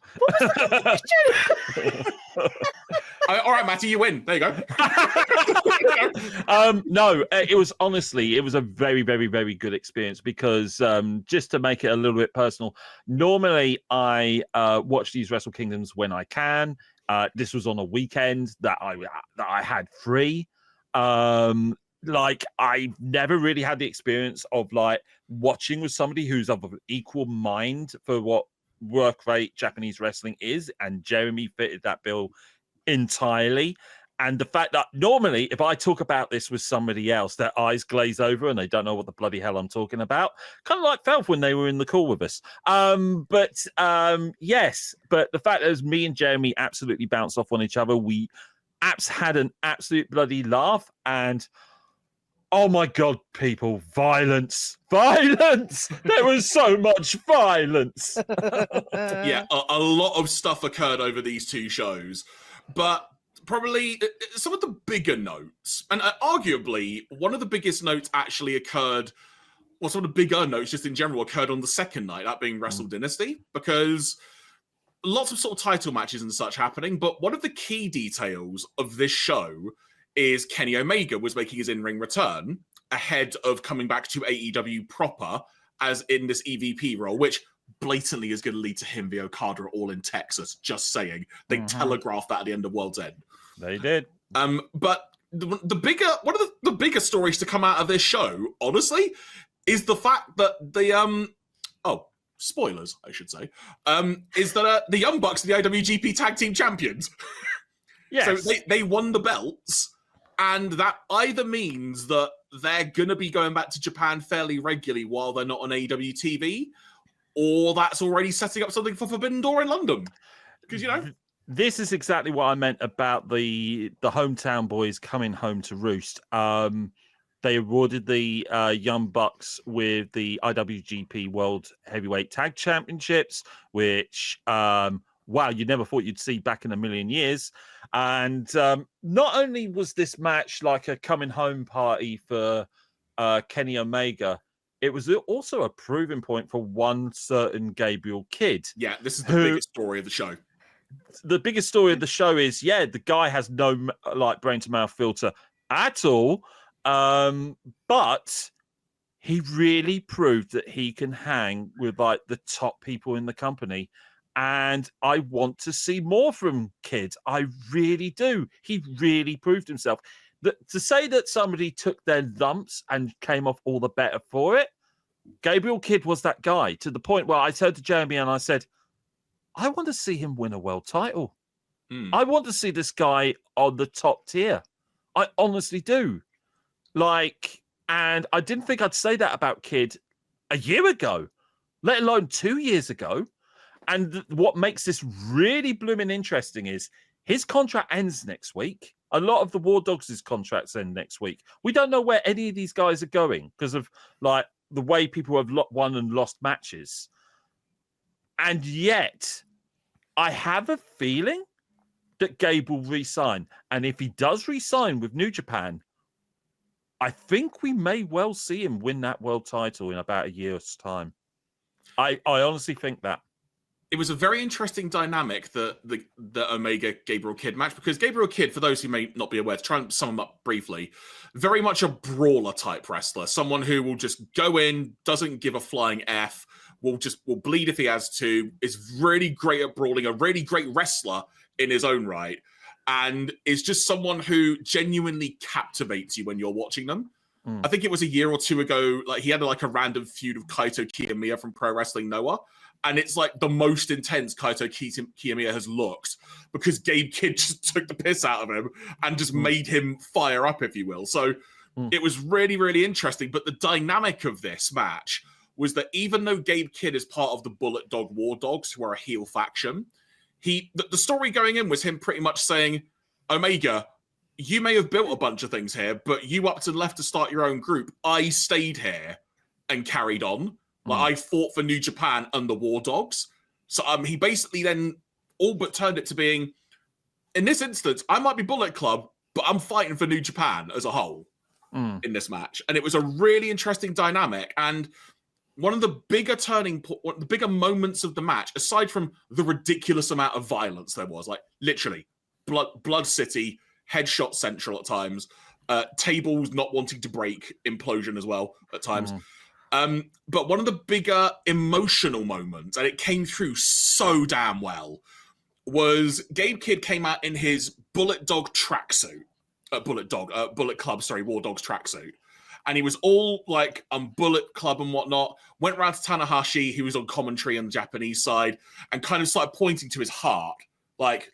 All right, Matty, you win. There you go. No, it was a very, very, very good experience because just to make it a little bit personal, normally I watch these Wrestle Kingdoms when I can. This was on a weekend that I had free. Like I never really had the experience of like watching with somebody who's of an equal mind for what work rate Japanese wrestling is, and Jeremy fitted that bill entirely. And the fact that normally if I talk about this with somebody else, their eyes glaze over and they don't know what the bloody hell I'm talking about, kind of like Felf when they were in the call with us. Yes, but the fact that it was me and Jeremy absolutely bounced off on each other. We had an absolute bloody laugh, and oh my God, people, violence. There was so much violence. Yeah, a lot of stuff occurred over these two shows, but probably some of the bigger notes, and arguably one of the biggest notes actually occurred, well, some of the bigger notes just in general occurred on the second night, that being Wrestle Dynasty, because lots of sort of title matches and such happening, but one of the key details of this show is Kenny Omega was making his in-ring return ahead of coming back to AEW proper as in this EVP role, which blatantly is going to lead to him via Okada All in Texas. Just saying. They telegraphed that at the end of World's End. They did. But one of the bigger stories to come out of this show, honestly, is the fact that spoilers, I should say, is that the Young Bucks are the IWGP Tag Team Champions. Yes. So they won the belts, and that either means that they're going to be going back to Japan fairly regularly while they're not on AEW TV, or that's already setting up something for Forbidden Door in London. Because, This is exactly what I meant about the hometown boys coming home to roost. They awarded the Young Bucks with the IWGP World Heavyweight Tag Championships, which, wow, you never thought you'd see back in a million years. And not only was this match like a coming home party for Kenny Omega, it was also a proving point for one certain Gabriel Kidd. Yeah, this is the biggest story of the show. The biggest story of the show is, the guy has no brain to mouth filter at all. But he really proved that he can hang with the top people in the company. And I want to see more from Kidd. I really do. He really proved himself. To say that somebody took their lumps and came off all the better for it, Gabriel Kidd was that guy, to the point where I turned to Jeremy and I said, I want to see him win a world title. I want to see this guy on the top tier. I honestly do. And I didn't think I'd say that about Kidd a year ago, let alone 2 years ago. And what makes this really blooming interesting is his contract ends next week. A lot of the War Dogs' contracts end next week. We don't know where any of these guys are going because of the way people have won and lost matches. And yet, I have a feeling that Gabe will re-sign. And if he does re-sign with New Japan, I think we may well see him win that world title in about a year's time. I honestly think that. It was a very interesting dynamic, the Omega Gabriel Kidd match, because Gabriel Kidd, for those who may not be aware, to try and sum him up briefly, very much a brawler type wrestler, someone who will just go in, doesn't give a flying F, will bleed if he has to, is really great at brawling, a really great wrestler in his own right, and is just someone who genuinely captivates you when you're watching them. I think it was a year or two ago, he had a random feud with Kaito Kiyomiya from Pro Wrestling Noah. And it's the most intense Kaito Kiyomiya has looked because Gabe Kidd just took the piss out of him and just made him fire up, if you will. So it was really, really interesting. But the dynamic of this match was that even though Gabe Kidd is part of the Bullet Dog War Dogs, who are a heel faction, the story going in was him pretty much saying, Omega, you may have built a bunch of things here, but you upped and left to start your own group. I stayed here and carried on. I fought for New Japan and the War Dogs. So he basically then all but turned it to being, in this instance, I might be Bullet Club, but I'm fighting for New Japan as a whole in this match. And it was a really interesting dynamic. And one of the bigger the bigger moments of the match, aside from the ridiculous amount of violence there was, literally Blood City, Headshot Central at times, tables not wanting to break, implosion as well at times. But one of the bigger emotional moments, and it came through so damn well, was Gabe Kidd came out in his Bullet Dog tracksuit. Bullet Club, War Dogs tracksuit. And he was all Bullet Club and whatnot, went around to Tanahashi, who was on commentary on the Japanese side, and kind of started pointing to his heart, like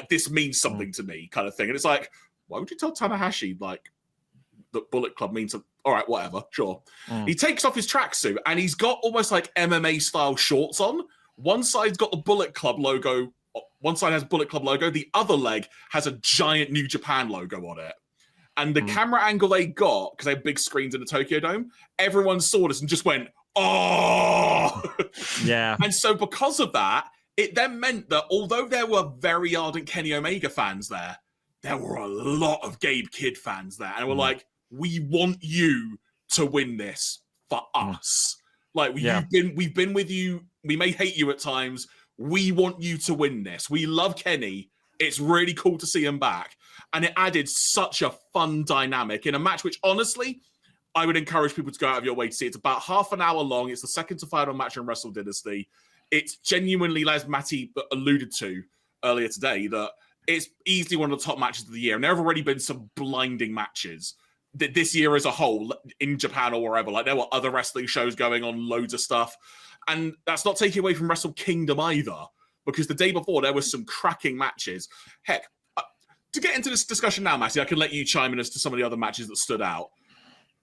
this means something to me, kind of thing. And it's why would you tell Tanahashi, that Bullet Club means something? All right, whatever, sure. He takes off his tracksuit and he's got almost MMA style shorts on. One side's got the Bullet Club logo. One side has Bullet Club logo. The other leg has a giant New Japan logo on it. And the camera angle they got, because they have big screens in the Tokyo Dome, everyone saw this and just went, oh! Yeah. And so because of that, it then meant that although there were very ardent Kenny Omega fans there were a lot of Gabe Kidd fans there. And we're we want you to win this for us. We've been with you. We may hate you at times. We want you to win this. We love Kenny. It's really cool to see him back. And it added such a fun dynamic in a match, which honestly, I would encourage people to go out of your way to see. It's about half an hour long. It's the second to final match in Wrestle Dynasty. It's genuinely, as Matty alluded to earlier today, that it's easily one of the top matches of the year. And there have already been some blinding matches this year as a whole in Japan or wherever. Like, there were other wrestling shows going on, loads of stuff. And that's not taking away from Wrestle Kingdom either, because the day before there was some cracking matches. Heck, to get into this discussion now, Matty, I can let you chime in as to some of the other matches that stood out.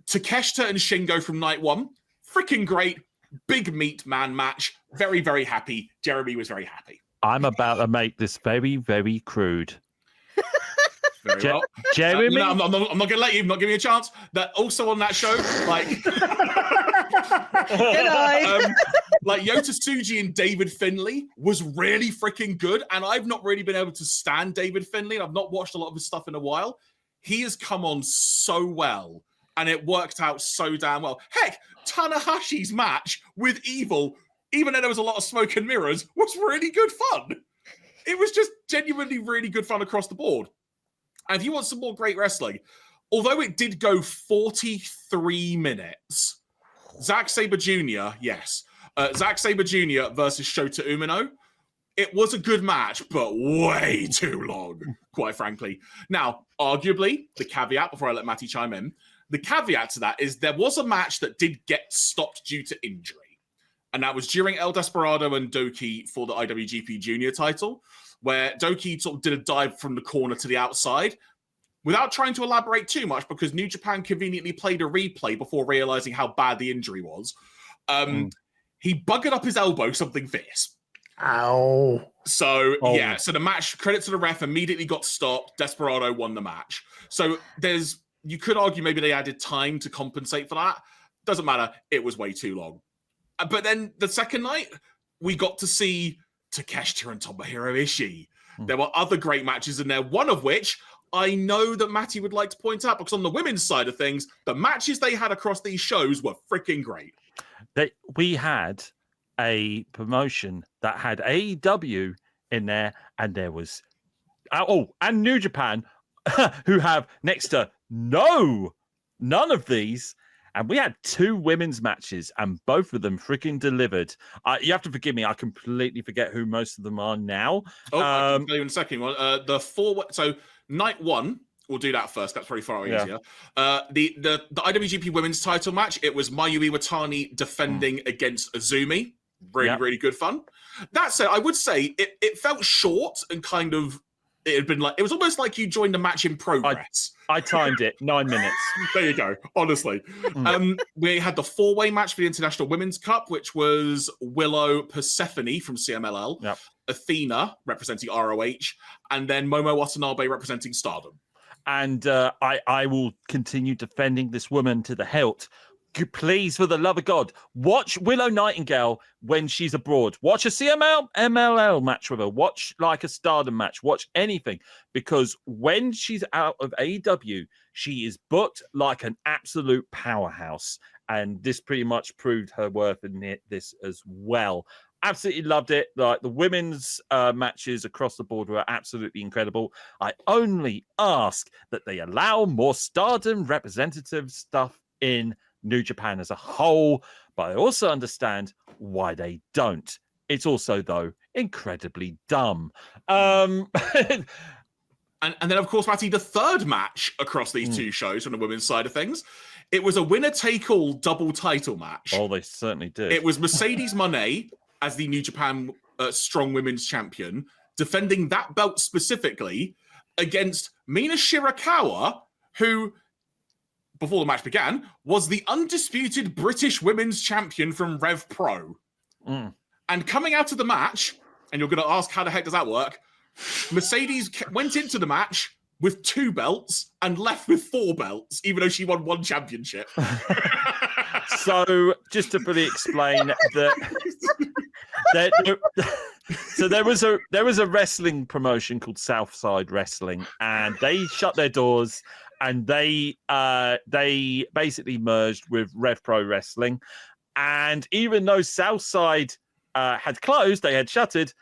Takeshita and Shingo from night one, freaking great. Big meat man match. Very, very happy. Jeremy was very happy. I'm about to make this very, very crude. Very well. Jeremy? No, I'm not going to let you. I'm not giving you a chance. That also on that show, like... like Yota Tsuji and David Finlay was really freaking good, and I've not really been able to stand David Finlay, and I've not watched a lot of his stuff in a while. He has come on so well, and it worked out so damn well. Heck, Tanahashi's match with Evil, even though there was a lot of smoke and mirrors, was really good fun. It was just genuinely really good fun across the board. And if you want some more great wrestling, although it did go 43 minutes, Zack Sabre Jr., yes. Zack Sabre Jr. versus Shota Umino. It was a good match, but way too long, quite frankly. Now, arguably, the caveat, before I let Matty chime in, the caveat to that is there was a match that did get stopped due to injury. And that was during El Desperado and Doki for the IWGP Junior title, where Doki sort of did a dive from the corner to the outside. Without trying to elaborate too much, because New Japan conveniently played a replay before realizing how bad the injury was, he buggered up his elbow, something fierce. Ow. So, yeah, so the match, credit to the ref, immediately got stopped. Desperado won the match. So you could argue maybe they added time to compensate for that. Doesn't matter. It was way too long. But then the second night, we got to see Takeshita and Tomohiro Ishii. There were other great matches in there, one of which I know that Matty would like to point out, because on the women's side of things, the matches they had across these shows were freaking great. We had a promotion that had AEW in there, and there was and New Japan, who have next to none of these. And we had 2 women's matches, and both of them freaking delivered. You have to forgive me; I completely forget who most of them are now. I can tell you in a second. So night one, we'll do that first. That's probably far easier. The IWGP Women's Title match. It was Mayu Iwatani defending against Azumi. Really good fun. That said, I would say it felt short and kind of. It had been like, it was almost like you joined a match in progress. I timed it 9 minutes. There you go. Honestly, we had the 4-way match for the International Women's Cup, which was Willow Persephone from CMLL, Athena representing ROH, and then Momo Watanabe representing Stardom. And I will continue defending this woman to the hilt. Please, for the love of God, watch Willow Nightingale when she's abroad. Watch a MLL match with her. Watch like a Stardom match. Watch anything. Because when she's out of AEW, she is booked like an absolute powerhouse. And this pretty much proved her worth in this as well. Absolutely loved it. Like the women's matches across the board were absolutely incredible. I only ask that they allow more Stardom representative stuff in New Japan as a whole, but I also understand why they don't. It's also, though, incredibly dumb. And then, of course, Matty, the third match across these 2 shows from the women's side of things, it was a winner-take-all double title match. Oh, they certainly did. It was Mercedes Moné as the New Japan Strong Women's Champion, defending that belt specifically against Mina Shirakawa, who, before the match began, was the undisputed British Women's Champion from Rev Pro. And coming out of the match, and you're going to ask, how the heck does that work? Mercedes went into the match with 2 belts and left with 4 belts, even though she won 1 championship. So, just to fully explain so there was a wrestling promotion called Southside Wrestling, and they shut their doors. And they basically merged with Rev Pro Wrestling. And even though Southside had closed, they had shuttered,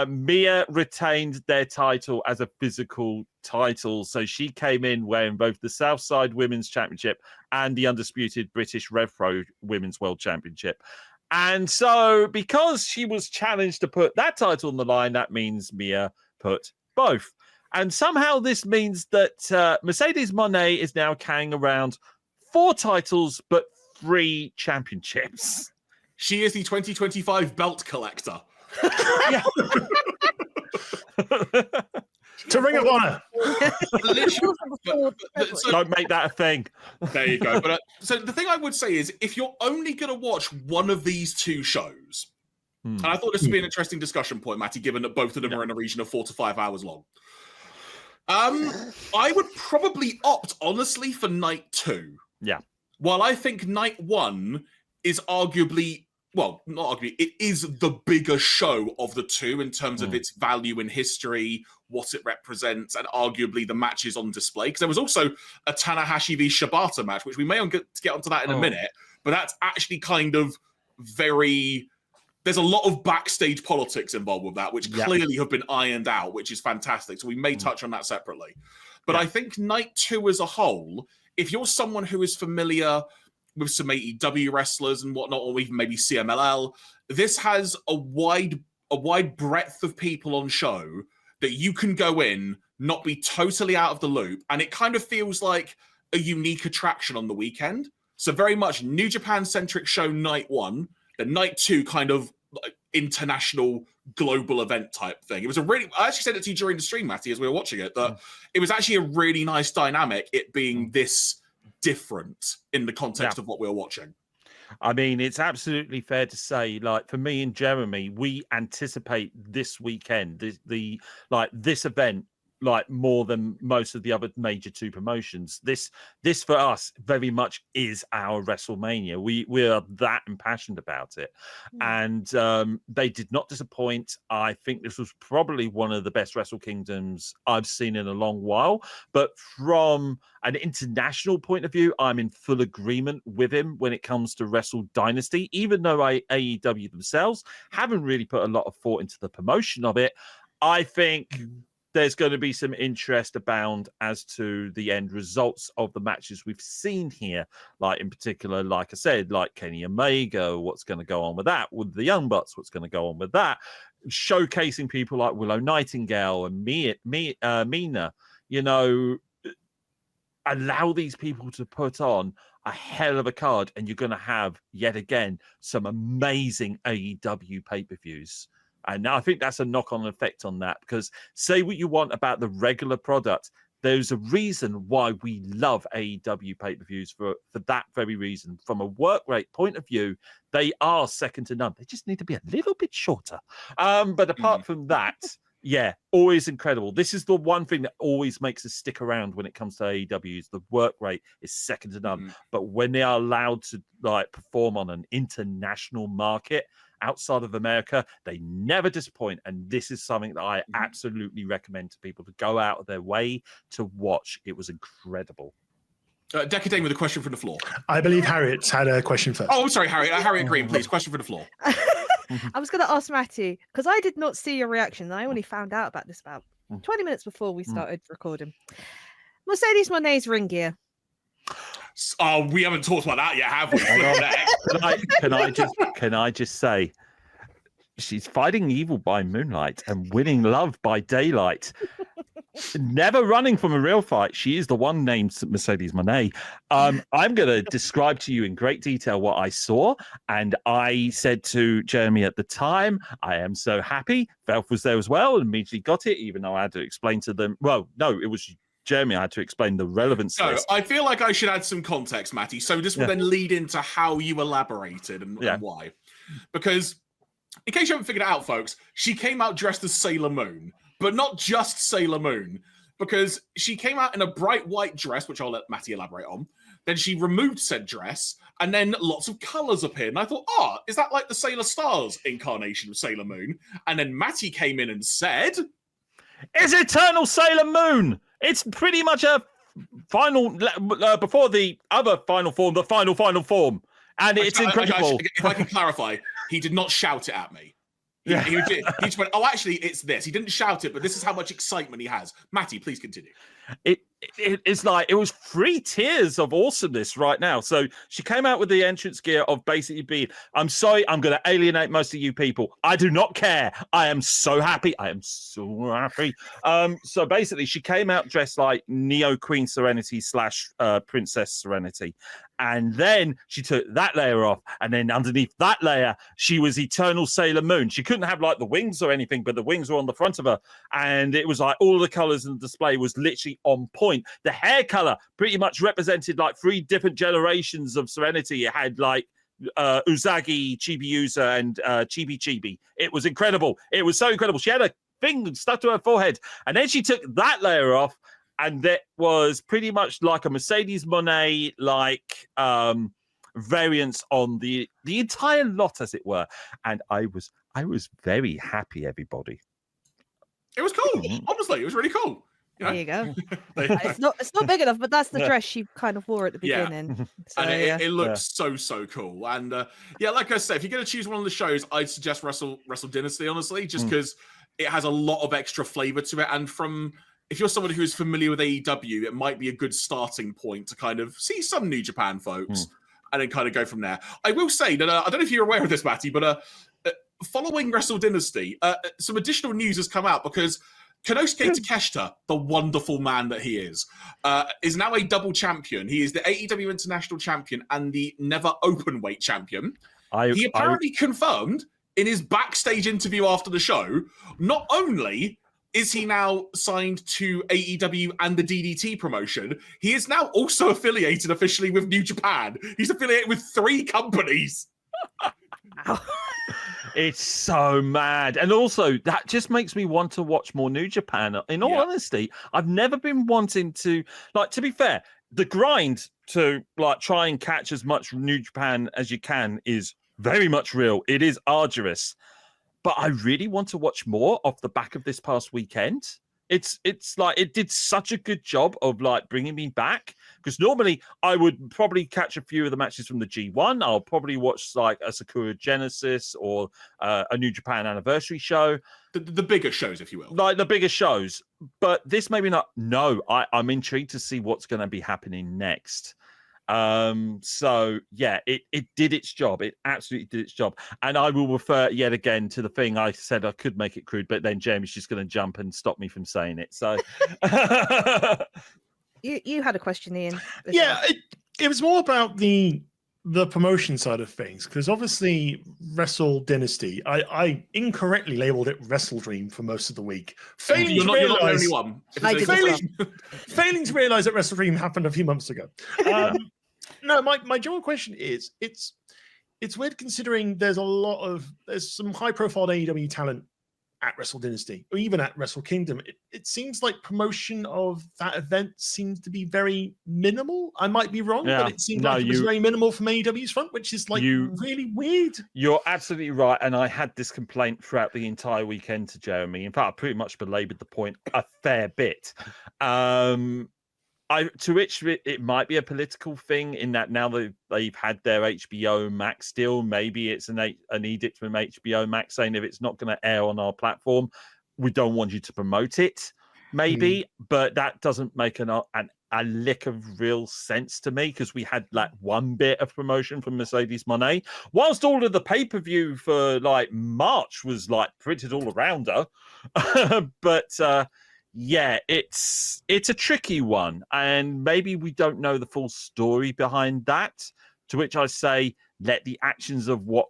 Mia retained their title as a physical title. So she came in wearing both the Southside Women's Championship and the undisputed British Rev Pro Women's World Championship. And so because she was challenged to put that title on the line, that means Mia put both. And somehow this means that Mercedes Moné is now carrying around 4 titles, but 3 championships. She is the 2025 belt collector. To Ring of Honor. Don't make that a thing. There you go. But so the thing I would say is, if you're only going to watch one of these 2 shows, and I thought this would be an interesting discussion point, Matty, given that both of them are in a region of 4 to 5 hours long. I would probably opt, honestly, for night 2. Yeah. While I think night 1 is arguably, well, not arguably, it is the bigger show of the 2 in terms of its value in history, what it represents, and arguably the matches on display. Because there was also a Tanahashi v Shibata match, which we may get onto that in a minute, but that's actually kind of very... There's a lot of backstage politics involved with that, which clearly have been ironed out, which is fantastic. So we may touch on that separately. But I think night 2 as a whole, if you're someone who is familiar with some AEW wrestlers and whatnot, or even maybe CMLL, this has a wide breadth of people on show that you can go in, not be totally out of the loop, and it kind of feels like a unique attraction on the weekend. So very much New Japan-centric show night 1, then night 2 kind of like international global event type thing. It was I actually said it to you during the stream, Matty, as we were watching it, that it was actually a really nice dynamic, it being this different in the context of what we were watching. I mean, it's absolutely fair to say, like, for me and Jeremy, we anticipate this weekend, this event, like, more than most of the other major 2 promotions. This for us very much is our WrestleMania. We are that impassioned about it, and they did not disappoint. I think this was probably one of the best Wrestle Kingdoms I've seen in a long while. But from an international point of view, I'm in full agreement with him when it comes to Wrestle Dynasty. Even though AEW themselves haven't really put a lot of thought into the promotion of it, I think there's going to be some interest abound as to the end results of the matches we've seen here. Like, in particular, like I said, like Kenny Omega, what's going to go on with that? With the Young Bucks, what's going to go on with that? Showcasing people like Willow Nightingale and Mina, you know, allow these people to put on a hell of a card, and you're going to have, yet again, some amazing AEW pay-per-views. And I think that's a knock-on effect on that, because say what you want about the regular product, there's a reason why we love AEW pay-per-views for that very reason. From a work rate point of view, they are second to none. They just need to be a little bit shorter. But apart from that, yeah, always incredible. This is the one thing that always makes us stick around when it comes to AEW is the work rate is second to none. But when they are allowed to like perform on an international market outside of America, they never disappoint. And this is something that I absolutely recommend to people to go out of their way to watch. It was incredible. Dekker Dane with a question from the floor. I believe Harriet's had a question first. Oh, I'm sorry, Harriet. Harriet Green, please. Question from the floor. I was going to ask Matty, because I did not see your reaction, and I only found out about this about 20 minutes before we started recording. Mercedes Moné's ring gear. Oh, we haven't talked about that yet, have we? Can I just say, she's fighting evil by moonlight and winning love by daylight. Never running from a real fight. She is the one named Mercedes Moné. I'm going to describe to you in great detail what I saw. And I said to Jeremy at the time, I am so happy. Velf was there as well and immediately got it, even though I had to explain to them. Well, no, it was Jeremy. I had to explain the relevance. No, I feel like I should add some context, Matty. So this will then lead into how you elaborated and why. Because in case you haven't figured it out, folks, she came out dressed as Sailor Moon. But not just Sailor Moon, because she came out in a bright white dress, which I'll let Matty elaborate on. Then she removed said dress, and then lots of colours appeared. And I thought, is that like the Sailor Stars incarnation of Sailor Moon? And then Matty came in and said, "It's Eternal Sailor Moon. It's pretty much a final, before the other final form, the final form. And it's incredible." If I can clarify, he did not shout it at me. He just went, actually, it's this. He didn't shout it, but this is how much excitement he has. Matty, please continue. it's like it was 3 tiers of awesomeness right now. So she came out with the entrance gear of basically being, I'm sorry, I'm going to alienate most of you people. I do not care. I am so happy. So basically, she came out dressed like Neo Queen Serenity / Princess Serenity. And then she took that layer off. And then underneath that layer, she was Eternal Sailor Moon. She couldn't have like the wings or anything, but the wings were on the front of her. And it was like all the colors in the display was literally on point. The hair color pretty much represented like 3 different generations of Serenity. It had like Uzagi, Chibi-Usa, and Chibi-Chibi. It was incredible. It was so incredible. She had a thing stuck to her forehead. And then she took that layer off. And that was pretty much like a Mercedes Monet like variants on the entire lot, as it were. And I was very happy, everybody. It was cool. Honestly, it was really cool. You know? There you go. It's not big enough, but that's the dress she kind of wore at the beginning. Yeah. So, and it looks so cool. And like I said, if you're going to choose one of the shows, I'd suggest Wrestle Dynasty, honestly, just because it has a lot of extra flavor to it. And if you're someone who's familiar with AEW, it might be a good starting point to kind of see some New Japan folks and then kind of go from there. I will say that, I don't know if you're aware of this, Matty, but following Wrestle Dynasty, some additional news has come out because Konosuke Takeshita, the wonderful man that he is now a double champion. He is the AEW International Champion and the Never Openweight Champion. He apparently confirmed in his backstage interview after the show, not only is he now signed to AEW and the DDT promotion, he is now also affiliated officially with New Japan. He's affiliated with 3 companies. It's so mad. And also, that just makes me want to watch more New Japan. In all honesty, I've never been wanting to, like, to be fair, the grind to, like, try and catch as much New Japan as you can is very much real. It is arduous. But I really want to watch more off the back of this past weekend. It's like it did such a good job of like bringing me back, because normally I would probably catch a few of the matches from the G1. I'll probably watch like a Sakura Genesis or a New Japan Anniversary show. The bigger shows, if you will. Like the bigger shows. But this maybe not. No, I'm intrigued to see what's going to be happening next. So yeah, it did its job. It absolutely did its job. And I will refer yet again to the thing I said I could make it crude, but then Jamie's just going to jump and stop me from saying it. So you had a question, Ian. Yeah, it was more about the promotion side of things, because obviously Wrestle Dynasty, I incorrectly labeled it Wrestle Dream for most of the week. You're not the only one. Failing to realize that Wrestle Dream happened a few months ago. No, my general question is, it's weird considering there's some high profile AEW talent at Wrestle Dynasty or even at Wrestle Kingdom. It seems like promotion of that event seems to be very minimal. I might be wrong, but it seemed like it was very minimal from AEW's front, which is like really weird. You're absolutely right. And I had this complaint throughout the entire weekend to Jeremy. In fact, I pretty much belabored the point a fair bit. To which it might be a political thing in that now that they've had their HBO Max deal, maybe it's an edict from HBO Max saying if it's not going to air on our platform, we don't want you to promote it, maybe. But that doesn't make a lick of real sense to me, because we had like one bit of promotion from Mercedes Monet, whilst all of the pay-per-view for like March was like printed all around her. But yeah, it's a tricky one, and maybe we don't know the full story behind that, to which I say let the actions of what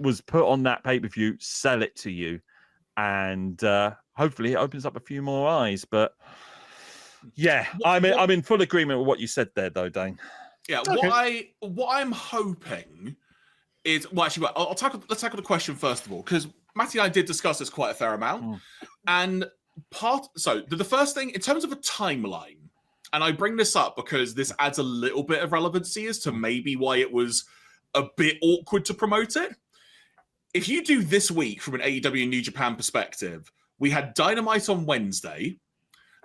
was put on that pay-per-view sell it to you, and hopefully it opens up a few more eyes. But yeah, I'm in full agreement with what you said there, though, Dane. Yeah, okay. What I'm hoping is, well, actually, let's tackle the question first of all, because Matty and I did discuss this quite a fair amount, and the first thing in terms of a timeline, and I bring this up because this adds a little bit of relevancy as to maybe why it was a bit awkward to promote it. If you do this week from an AEW and New Japan perspective, we had Dynamite on Wednesday.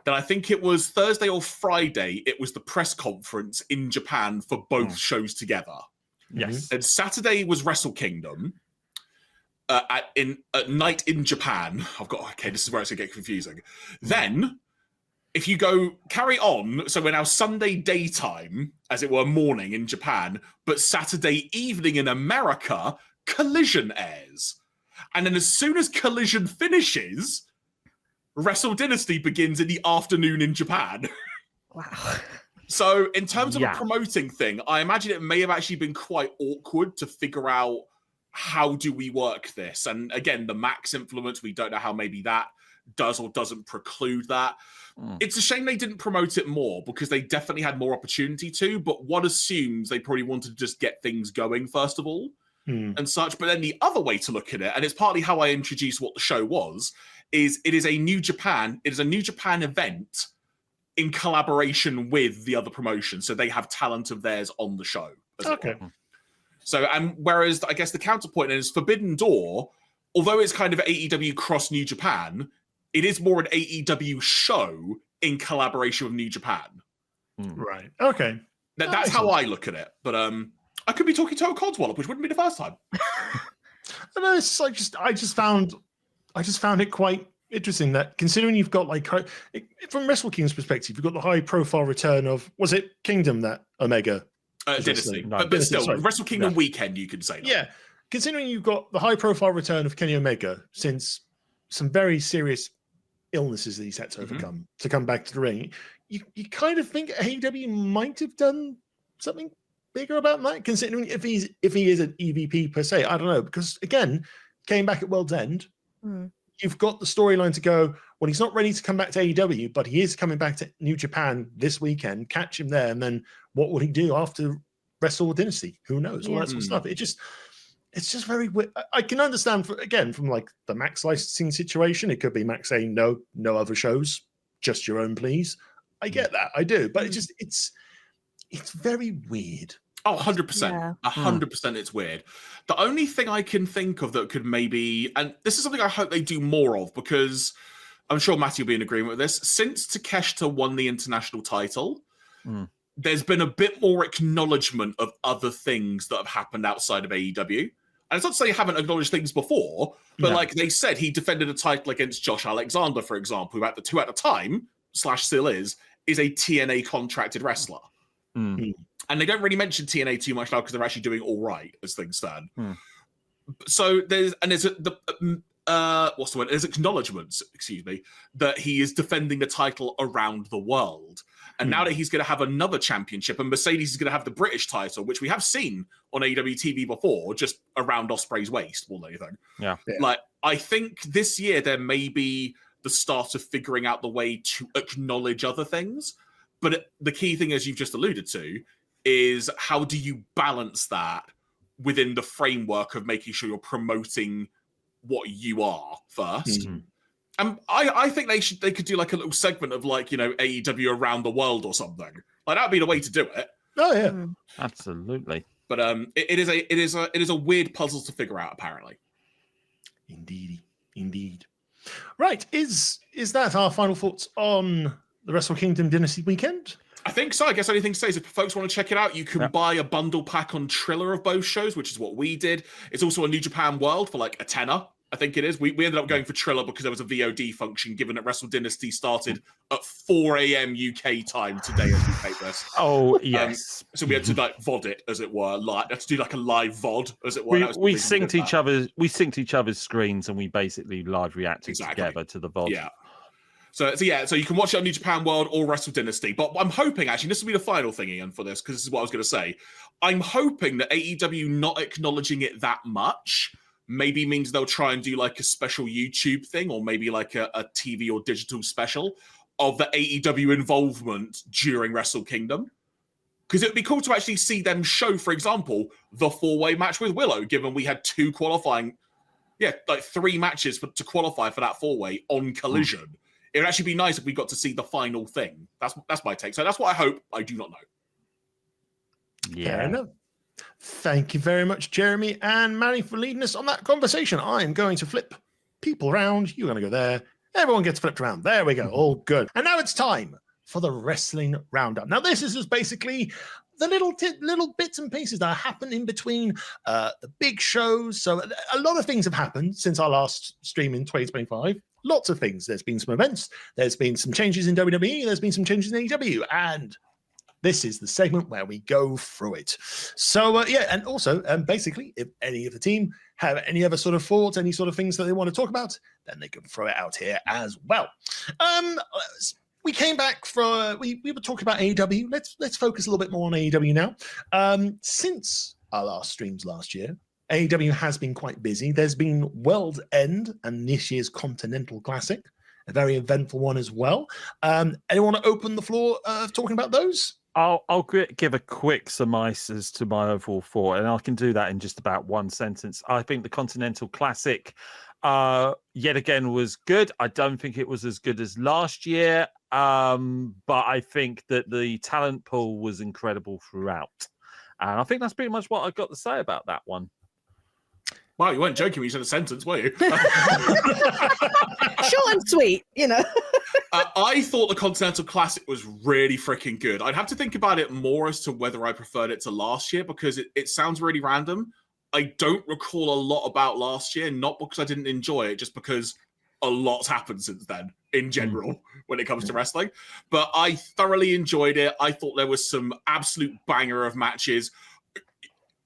Then I think it was Thursday or Friday, it was the press conference in Japan for both shows together. Yes. And Saturday was Wrestle Kingdom. At night in Japan. This is where it's going to get confusing. Then, if you go carry on, so we're now Sunday daytime, as it were, morning in Japan, but Saturday evening in America, Collision airs. And then as soon as Collision finishes, Wrestle Dynasty begins in the afternoon in Japan. Wow. So in terms of a promoting thing, I imagine it may have actually been quite awkward to figure out how do we work this. And again, the Max influence, we don't know how maybe that does or doesn't preclude that. It's a shame they didn't promote it more because they definitely had more opportunity to, but one assumes they probably wanted to just get things going first of all and such. But then the other way to look at it, and it's partly how I introduced what the show was, is it is a New Japan event in collaboration with the other promotion. So they have talent of theirs on the show. Okay. So, and whereas I guess the counterpoint is Forbidden Door, although it's kind of AEW cross New Japan, it is more an AEW show in collaboration with New Japan. Right. Okay. That's how I look at it. But I could be talking to a Codswallop, which wouldn't be the first time. I know. It's like I just found it quite interesting that considering you've got like from Wrestle Kingdom's perspective, you've got the high profile return of, was it Kingdom that Omega? Dynasty. No, but Dynasty, still, sorry. Wrestle Kingdom weekend, you could say that. Yeah. Considering you've got the high profile return of Kenny Omega since some very serious illnesses that he's had to overcome to come back to the ring, you kind of think AEW might have done something bigger about that, considering if he is an EVP per se. I don't know, because again, came back at World's End. You've got the storyline to go, well, he's not ready to come back to AEW, but he is coming back to New Japan this weekend. Catch him there, and then what would he do after Wrestle Dynasty? Who knows? All that sort of stuff. It's just very weird. I can understand, from like the Max licensing situation, it could be Max saying, no other shows, just your own, please. I get that. I do. But it's very weird. Oh, 100%. 100% it's weird. The only thing I can think of that could maybe, and this is something I hope they do more of, because I'm sure Matty will be in agreement with this, since Takeshita won the international title, there's been a bit more acknowledgement of other things that have happened outside of AEW. And it's not to say you haven't acknowledged things before, but like they said, he defended a title against Josh Alexander, for example, who at the time, / still is a TNA contracted wrestler. And they don't really mention TNA too much now because they're actually doing all right as things stand. So there's acknowledgements, that he is defending the title around the world. And now that he's going to have another championship, and Mercedes is going to have the British title, which we have seen on AEW TV before, just around Ospreay's waist more than anything. Yeah. Like, I think this year there may be the start of figuring out the way to acknowledge other things. But the key thing, as you've just alluded to, is how do you balance that within the framework of making sure you're promoting what you are first? And I think they could do like a little segment of like, AEW around the world or something. Like that'd be the way to do it. Oh yeah, absolutely. But it is a weird puzzle to figure out, apparently. Indeed. Right, is that our final thoughts on the Wrestle Kingdom Dynasty weekend? I think so. I guess anything to say is if folks want to check it out, you can buy a bundle pack on Triller of both shows, which is what we did. It's also a New Japan World for like $10. I think it is. We ended up going for Triller because there was a VOD function, given that Wrestle Dynasty started at 4 a.m. UK time today as we tape this. Oh, yes. So we had to like VOD it, as it were. Had to do like a live VOD, as it were. We synced each other's screens and we basically live reacted together to the VOD. Yeah. So you can watch it on New Japan World or Wrestle Dynasty. But I'm hoping, actually, this will be the final thing, Ian, for this, because this is what I was going to say. I'm hoping that AEW not acknowledging it that much maybe means they'll try and do like a special YouTube thing, or maybe like a TV or digital special of the AEW involvement during Wrestle Kingdom. Because it would be cool to actually see them show, for example, the 4-way match with Willow, given we had 3 matches to qualify for that 4-way on Collision. It would actually be nice if we got to see the final thing. That's my take. So that's what I hope. I do not know. Yeah. Fair enough. Thank you very much, Jeremy and Matty, for leading us on that conversation. I am going to flip people around. You're going to go there. Everyone gets flipped around. There we go. All good. And now it's time for the Wrestling Roundup. Now, this is just basically the little bits and pieces that happen in between the big shows. So a lot of things have happened since our last stream in 2025. lots of things. There's been some events, there's been some changes in WWE, there's been some changes in AEW, and this is the segment where we go through it. So, and also, basically, if any of the team have any other sort of thoughts, any sort of things that they want to talk about, then they can throw it out here as well. We came back from, we were talking about AEW. Let's focus a little bit more on AEW now. Since our last streams last year, AEW has been quite busy. There's been World's End and this year's Continental Classic, a very eventful one as well. Anyone want to open the floor of talking about those? I'll give a quick surmise as to my overall thought, and I can do that in just about one sentence. I think the Continental Classic, yet again, was good. I don't think it was as good as last year, but I think that the talent pool was incredible throughout. And I think that's pretty much what I've got to say about that one. Wow, you weren't joking when you said a sentence, were you? Short and sweet, you know. I thought the Continental Classic was really freaking good. I'd have to think about it more as to whether I preferred it to last year, because it sounds really random. I don't recall a lot about last year, not because I didn't enjoy it, just because a lot's happened since then in general when it comes to wrestling. But I thoroughly enjoyed it. I thought there was some absolute banger of matches.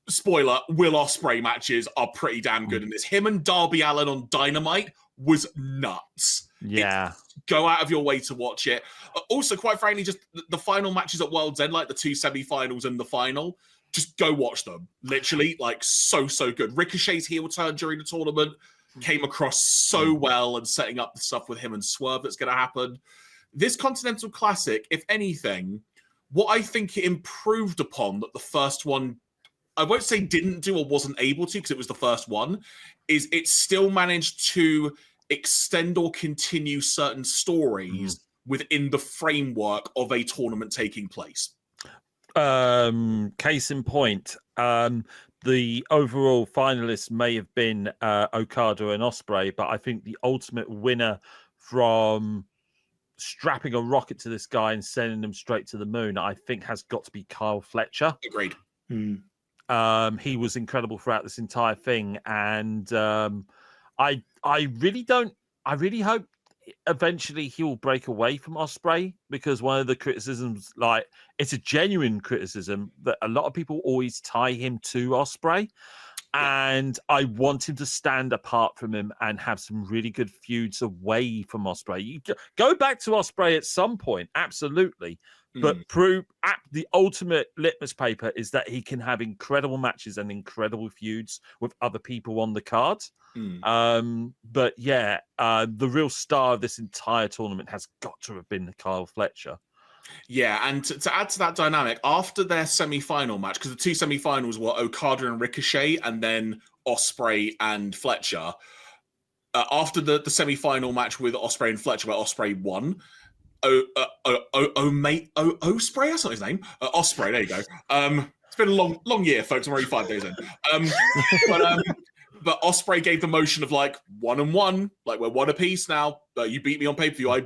Spoiler, Will Ospreay matches are pretty damn good in this. Him and Darby Allin on Dynamite was nuts. Yeah. Go out of your way to watch it. Also, quite frankly, just the final matches at World's End, like the 2 semi-finals and the final, just go watch them. Literally, like, so good. Ricochet's heel turn during the tournament came across so well, and setting up the stuff with him and Swerve that's going to happen. This Continental Classic, if anything, what I think it improved upon that the first one, I won't say didn't do or wasn't able to, because it was the first one, is it still managed to extend or continue certain stories within the framework of a tournament taking place. Case in point, the overall finalists may have been Okada and Ospreay, but I think the ultimate winner from strapping a rocket to this guy and sending him straight to the moon, I think has got to be Kyle Fletcher. Agreed. He was incredible throughout this entire thing, and I really hope eventually he will break away from Ospreay, because one of the criticisms, like, it's a genuine criticism that a lot of people always tie him to Ospreay, and I want him to stand apart from him and have some really good feuds away from Ospreay. You go back to Ospreay at some point, absolutely. But prove the ultimate litmus paper is that he can have incredible matches and incredible feuds with other people on the card. But yeah, the real star of this entire tournament has got to have been Kyle Fletcher. Yeah, and to add to that dynamic, after their semi-final match, because the 2 semi-finals were Okada and Ricochet, and then Ospreay and Fletcher. After the semi-final match with Ospreay and Fletcher, where Ospreay won, Ospreay, that's not his name. Ospreay, there you go. It's been a long year, folks. I'm already 5 days in. But Ospreay gave the motion of like 1-1, like we're one apiece now. You beat me on pay-per-view, I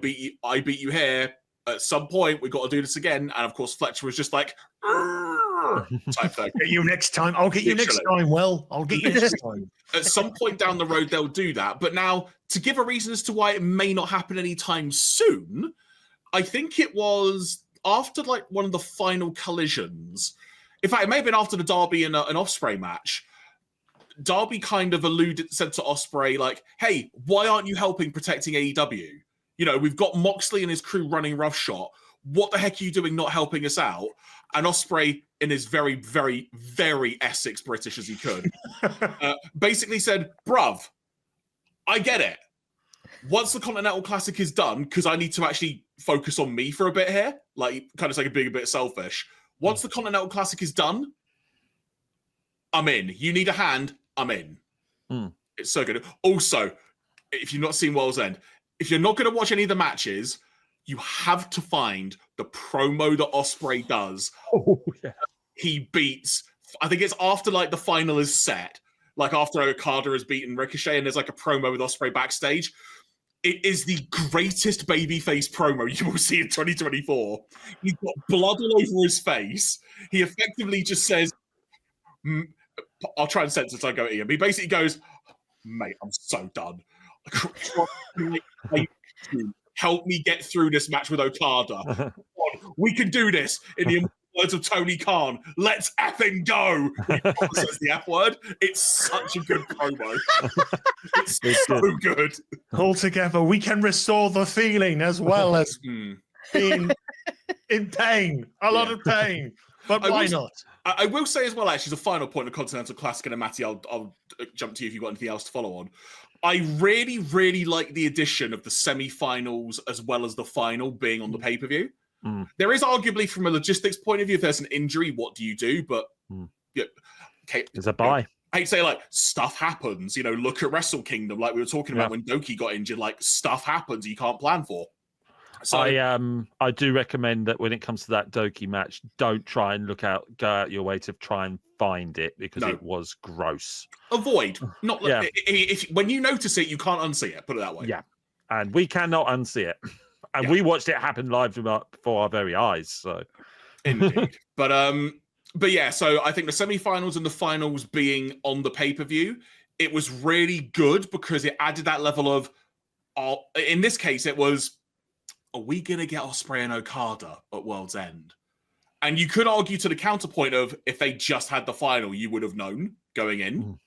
beat you here. At some point, we got to do this again. And of course, Fletcher was just like, type thing. Get you next time. I'll get you next time. Well, I'll get you next time. At some point down the road, they'll do that. But now, to give a reason as to why it may not happen anytime soon, I think it was after like one of the final collisions. In fact, it may have been after the Darby and an Ospreay match. Darby kind of said to Ospreay, like, hey, why aren't you helping protecting AEW? You know, we've got Moxley and his crew running roughshod. What the heck are you doing not helping us out? And Ospreay, in his very, very, very Essex British as he could, basically said, bruv, I get it. Once the Continental Classic is done, because I need to actually focus on me for a bit here, like kind of like being a bit selfish. Once the Continental Classic is done, I'm in. You need a hand, I'm in. It's so good. Also, if you've not seen World's End, if you're not going to watch any of the matches, you have to find the promo that Ospreay does. Oh, yeah. He beats, I think it's after like the final is set, like after Okada has beaten Ricochet, and there's like a promo with Ospreay backstage. It is the greatest babyface promo you will see in 2024. He's got blood all over his face. He effectively just says, I'll try and censor as I go at him. He basically goes, mate, I'm so done. Help me get through this match with Okada. We can do this. In the words of Tony Khan, let's effing go. When he says the F word, it's such a good promo. It's so good. Altogether, we can restore the feeling as well as being in pain, a lot of pain. But why not? I will say as well, actually, the final point of Continental Classic, and Matty, I'll jump to you if you've got anything else to follow on. I really, really like the addition of the semi-finals as well as the final being on the pay-per-view. There is arguably, from a logistics point of view, if there's an injury, what do you do? But okay, there's a bye. I hate to say, like, stuff happens. Look at Wrestle Kingdom, like we were talking about when Doki got injured. Like, stuff happens you can't plan for. So I do recommend that when it comes to that Doki match, don't try and go out your way to try and find it because it was gross. Avoid. Not if when you notice it, you can't unsee it. Put it that way. Yeah, and we cannot unsee it, and we watched it happen live before our very eyes. So, indeed. But yeah. So I think the semi-finals and the finals being on the pay-per-view, it was really good because it added that level of. In this case, it was. Are we going to get Ospreay and Okada at World's End? And you could argue to the counterpoint of if they just had the final, you would have known going in.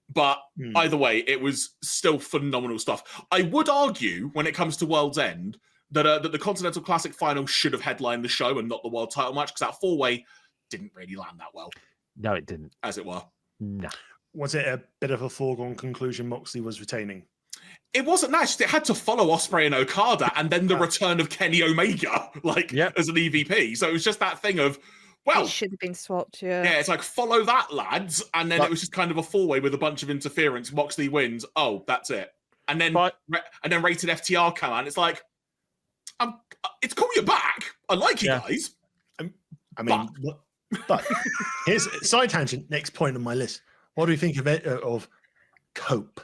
But either way, it was still phenomenal stuff. I would argue when it comes to World's End that the Continental Classic final should have headlined the show and not the world title match because that four-way didn't really land that well. No, it didn't. As it were. No. Was it a bit of a foregone conclusion Moxley was retaining? It wasn't nice. It had to follow Ospreay and Okada and then the return of Kenny Omega, as an EVP. So it was just that thing of, it should have been swapped, Yeah, it's like, follow that, lads. And then it was just kind of a four-way with a bunch of interference. Moxley wins. Oh, that's it. And then Rated FTR come out. And it's like, it's cool you're back. I like you guys. But here's a side tangent. Next point on my list. What do we think of Cope?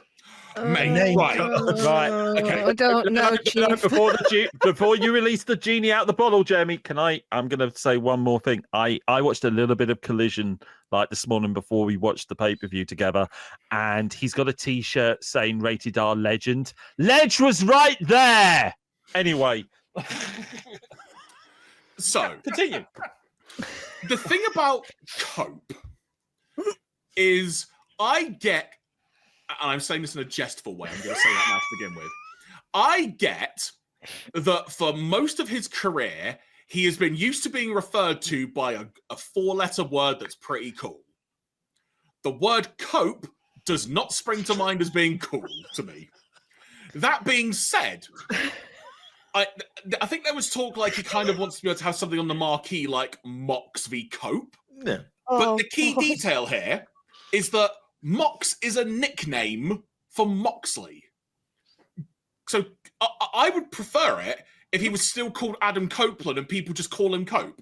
Right. Okay. I don't know, Chief. Before you release the genie out the bottle, Jeremy, I'm going to say one more thing. I watched a little bit of Collision this morning before we watched the pay-per-view together, and he's got a T-shirt saying Rated R Legend. Ledge was right there! Anyway. So, continue. The thing about Cope is I get, and I'm saying this in a jestful way, I'm going to say that now to begin with. I get that for most of his career, he has been used to being referred to by a four-letter word that's pretty cool. The word cope does not spring to mind as being cool to me. That being said, I think there was talk like he kind of wants to be able to have something on the marquee like Mox v Cope. Yeah. But the key detail here is that Mox is a nickname for Moxley. So I would prefer it if he was still called Adam Copeland and people just call him Cope.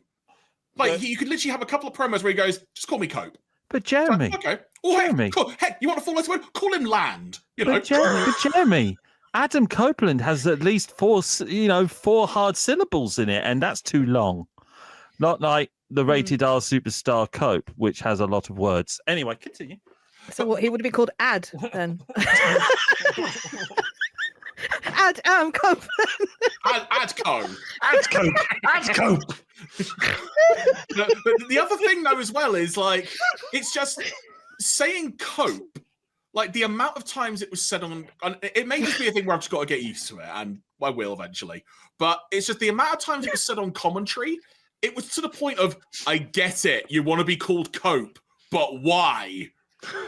You could literally have a couple of promos where he goes, just call me Cope. But Jeremy. Like, okay. Or Jeremy. Hey, cool. Hey, you want a full letter word? Call him Land. But Jeremy, Adam Copeland has at least four hard syllables in it, and that's too long. Not like the Rated R Superstar Cope, which has a lot of words. Anyway, continue. So what, he would be called Ad then? Ad Cope. Adco. Adco. The other thing though as well is it's just saying cope. Like the amount of times it was said on it may just be a thing where I've just got to get used to it, and I will eventually. But it's just the amount of times it was said on commentary. It was to the point of, I get it, you want to be called Cope, but why?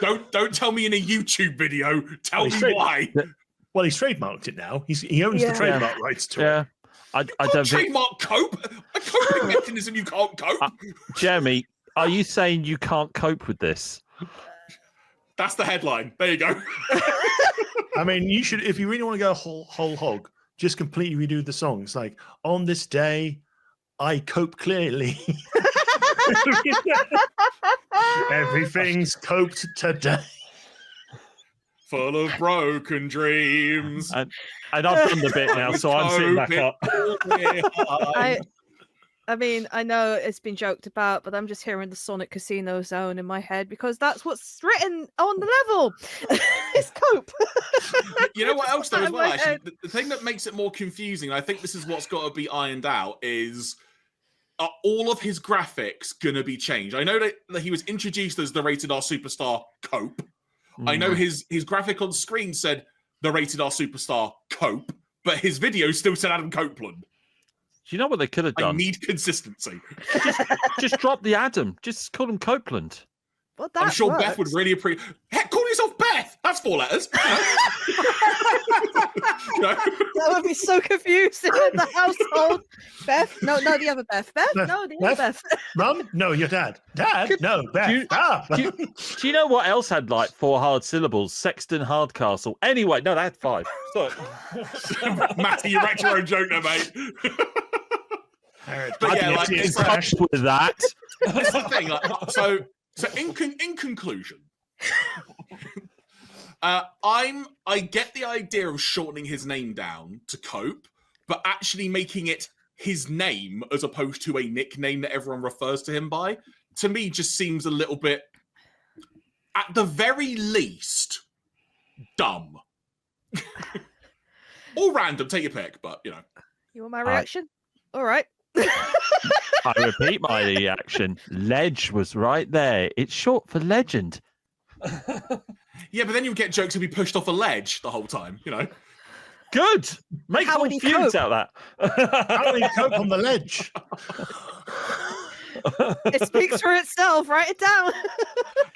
Don't tell me in a YouTube video. Tell me why. Well, he's trademarked it now. He owns the trademark rights to it. I don't trademark cope. A coping mechanism you can't cope. Jeremy, are you saying you can't cope with this? That's the headline. There you go. I mean, you should, if you really want to go whole hog, just completely redo the song. It's like, on this day, I cope clearly. Everything's coped today. Full of broken dreams. And I've done the bit now, so I'm sitting back up. I mean, I know it's been joked about, but I'm just hearing the Sonic Casino Zone in my head because that's what's written on the level. It's Cope. You know what else though as well, actually? Head. The thing that makes it more confusing, I think this is what's got to be ironed out, is are all of his graphics going to be changed? I know that he was introduced as the Rated R Superstar Cope. I know his graphic on screen said the Rated R Superstar Cope, but his video still said Adam Copeland. Do you know what they could have done? I need consistency. Just drop the Adam. Just call him Copeland. Well, I'm sure Beth would really appreciate. Heck, call yourself Beth. That's 4 letters. That would be so confusing in the household. Beth? No, the other Beth. Beth? No, the other Beth. Mum? No, your dad. Dad? No, Beth. Do you know what else had like 4 hard syllables? Sexton Hardcastle. Anyway, no, that had 5. Sorry. Matty, you wrecked your own joke there, mate. But yeah, like, it's like, with that. That's the thing. Like, so in conclusion, I get the idea of shortening his name down to Cope, but actually making it his name as opposed to a nickname that everyone refers to him by, to me just seems a little bit, at the very least, dumb. Or random, take your pick, but you know. You want my reaction? All right. I repeat my reaction. Ledge was right there. It's short for legend. Yeah, but then you get jokes to be pushed off a ledge the whole time, you know. Good. Make How more would he feuds cope? out of that. How do you cope on the ledge? It speaks for itself. Write it down.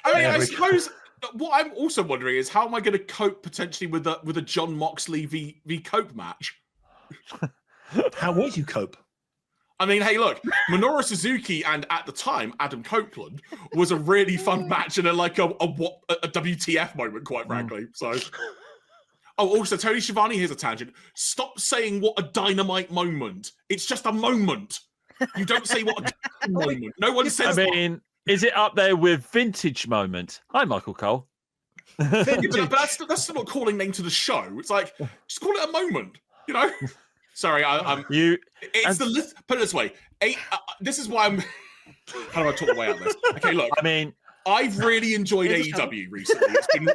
I mean, I suppose what I'm also wondering is how am I going to cope potentially with a John Moxley v Cope match? How would you cope? I mean, hey, look, Minoru Suzuki and at the time Adam Copeland was a really fun match and a WTF moment, quite frankly. So, also Tony Schiavone, here's a tangent. Stop saying what a dynamite moment. It's just a moment. You don't say what a moment. No one says. I mean, is it up there with vintage moment? Hi, Michael Cole. But that's still not calling name to the show. It's like just call it a moment. You know. Sorry, it's the list. Put it this way. This is why I'm. How do I talk my way out of this? Okay, look. I mean, I've really enjoyed AEW recently.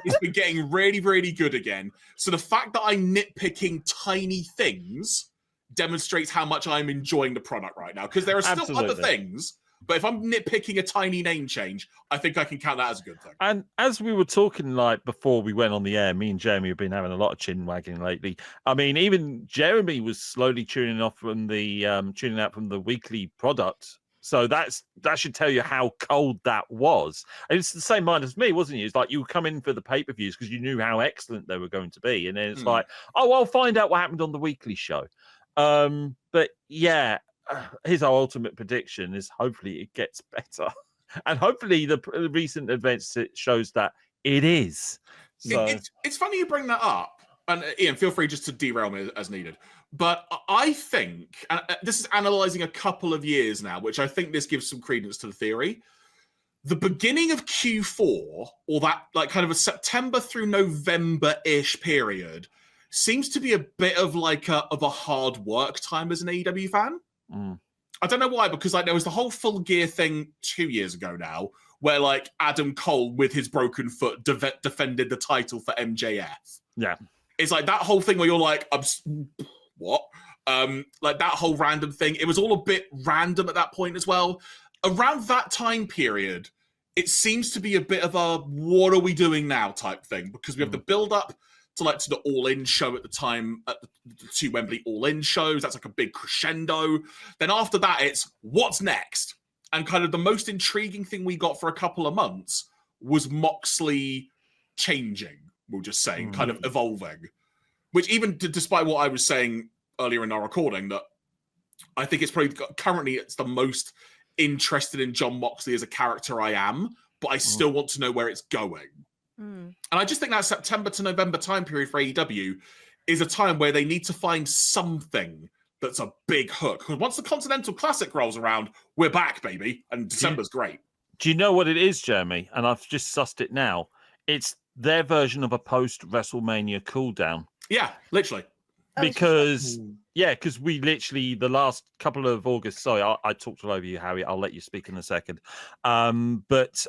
It's been getting really, really good again. So the fact that I'm nitpicking tiny things demonstrates how much I'm enjoying the product right now. Because there are still other things. But if I'm nitpicking a tiny name change, I think I can count that as a good thing. And as we were talking like before we went on the air, me and Jeremy have been having a lot of chin wagging lately. I mean, even Jeremy was slowly tuning out from the weekly product. So that should tell you how cold that was. And it's the same mind as me, wasn't it? It's like you come in for the pay-per-views because you knew how excellent they were going to be. And then it's like, oh, I'll find out what happened on the weekly show. But yeah. His ultimate prediction is hopefully it gets better, and hopefully the recent events shows that it is. So it's funny you bring that up, and Ian, feel free just to derail me as needed. But I think, and this is analysing a couple of years now, which I think this gives some credence to the theory. The beginning of Q4, or that like kind of a September through November-ish period, seems to be a bit of like a hard work time as an AEW fan. I don't know why, because like there was the whole Full Gear thing 2 years ago now, where like Adam Cole with his broken foot defended the title for MJF. Yeah, it's like that whole thing where you're like, what? Like that whole random thing. It was all a bit random at that point as well. Around that time period, it seems to be a bit of a what are we doing now type thing, because we have the build up to the All In show at the time, at the 2 Wembley All In shows. That's like a big crescendo. Then after that, it's what's next? And kind of the most intriguing thing we got for a couple of months was Moxley changing, we'll just say, kind of evolving. Which even despite what I was saying earlier in our recording, that I think it's probably currently it's the most interested in John Moxley as a character I am, but I still want to know where it's going. And I just think that September to November time period for AEW is a time where they need to find something that's a big hook. Because once the Continental Classic rolls around, we're back, baby. And December's great. Do you know what it is, Jeremy? And I've just sussed it now. It's their version of a post-WrestleMania cooldown. Yeah, literally. Because Yeah, because we literally the last couple of August. Sorry, I talked all over you, Harry. I'll let you speak in a second. But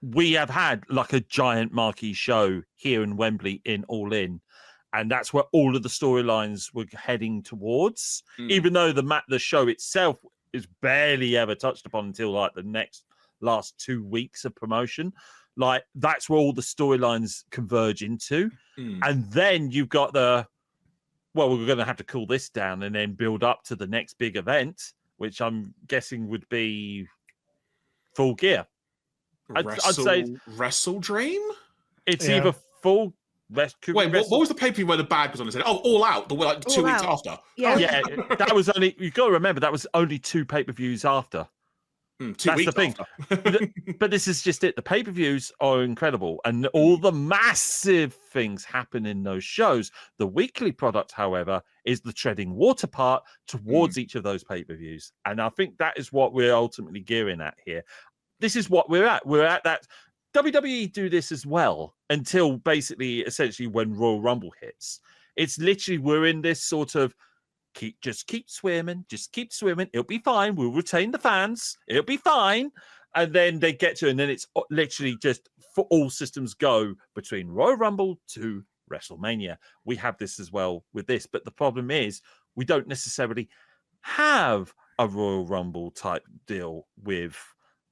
we have had like a giant marquee show here in Wembley in All In, and that's where all of the storylines were heading towards. Even though the show itself is barely ever touched upon until like the last 2 weeks of promotion. Like that's where all the storylines converge into, and then you've got we're going to have to cool this down and then build up to the next big event, which I'm guessing would be Full Gear. I'd say Wrestle Dream. It's either Full. Wait, what was the pay-per-view where the bag was on his head? Oh, All Out, like 2 weeks after. Yeah, that was only. You got to remember that was only 2 pay-per-views after. 2 That's weeks the thing. after. but this is just it. The pay-per-views are incredible, and all the massive things happen in those shows. The weekly product, however, is the treading water part towards each of those pay-per-views, and I think that is what we're ultimately gearing at here. This is what we're at. We're at that. WWE do this as well until basically, essentially, when Royal Rumble hits. It's literally we're in this sort of just keep swimming. It'll be fine. We'll retain the fans. It'll be fine. And then they get to, and then it's literally just for all systems go between Royal Rumble to WrestleMania. We have this as well with this, but the problem is we don't necessarily have a Royal Rumble type deal with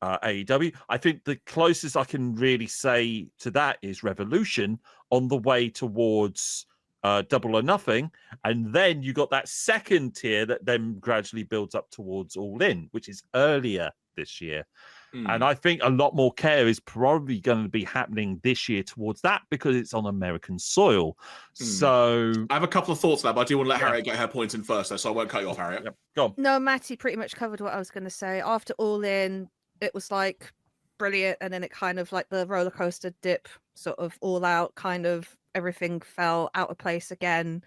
AEW. I think the closest I can really say to that is Revolution on the way towards Double or Nothing, and then you got that second tier that then gradually builds up towards All In, which is earlier this year. And I think a lot more care is probably going to be happening this year towards that because it's on American soil. So I have a couple of thoughts there, but I do want to let Harriet get her points in first, though, so I won't cut you off, Harriet. Yep. Go on. No, Matty pretty much covered what I was going to say. After All In, it was like brilliant, and then it kind of like the roller coaster dip, sort of All Out, kind of everything fell out of place again.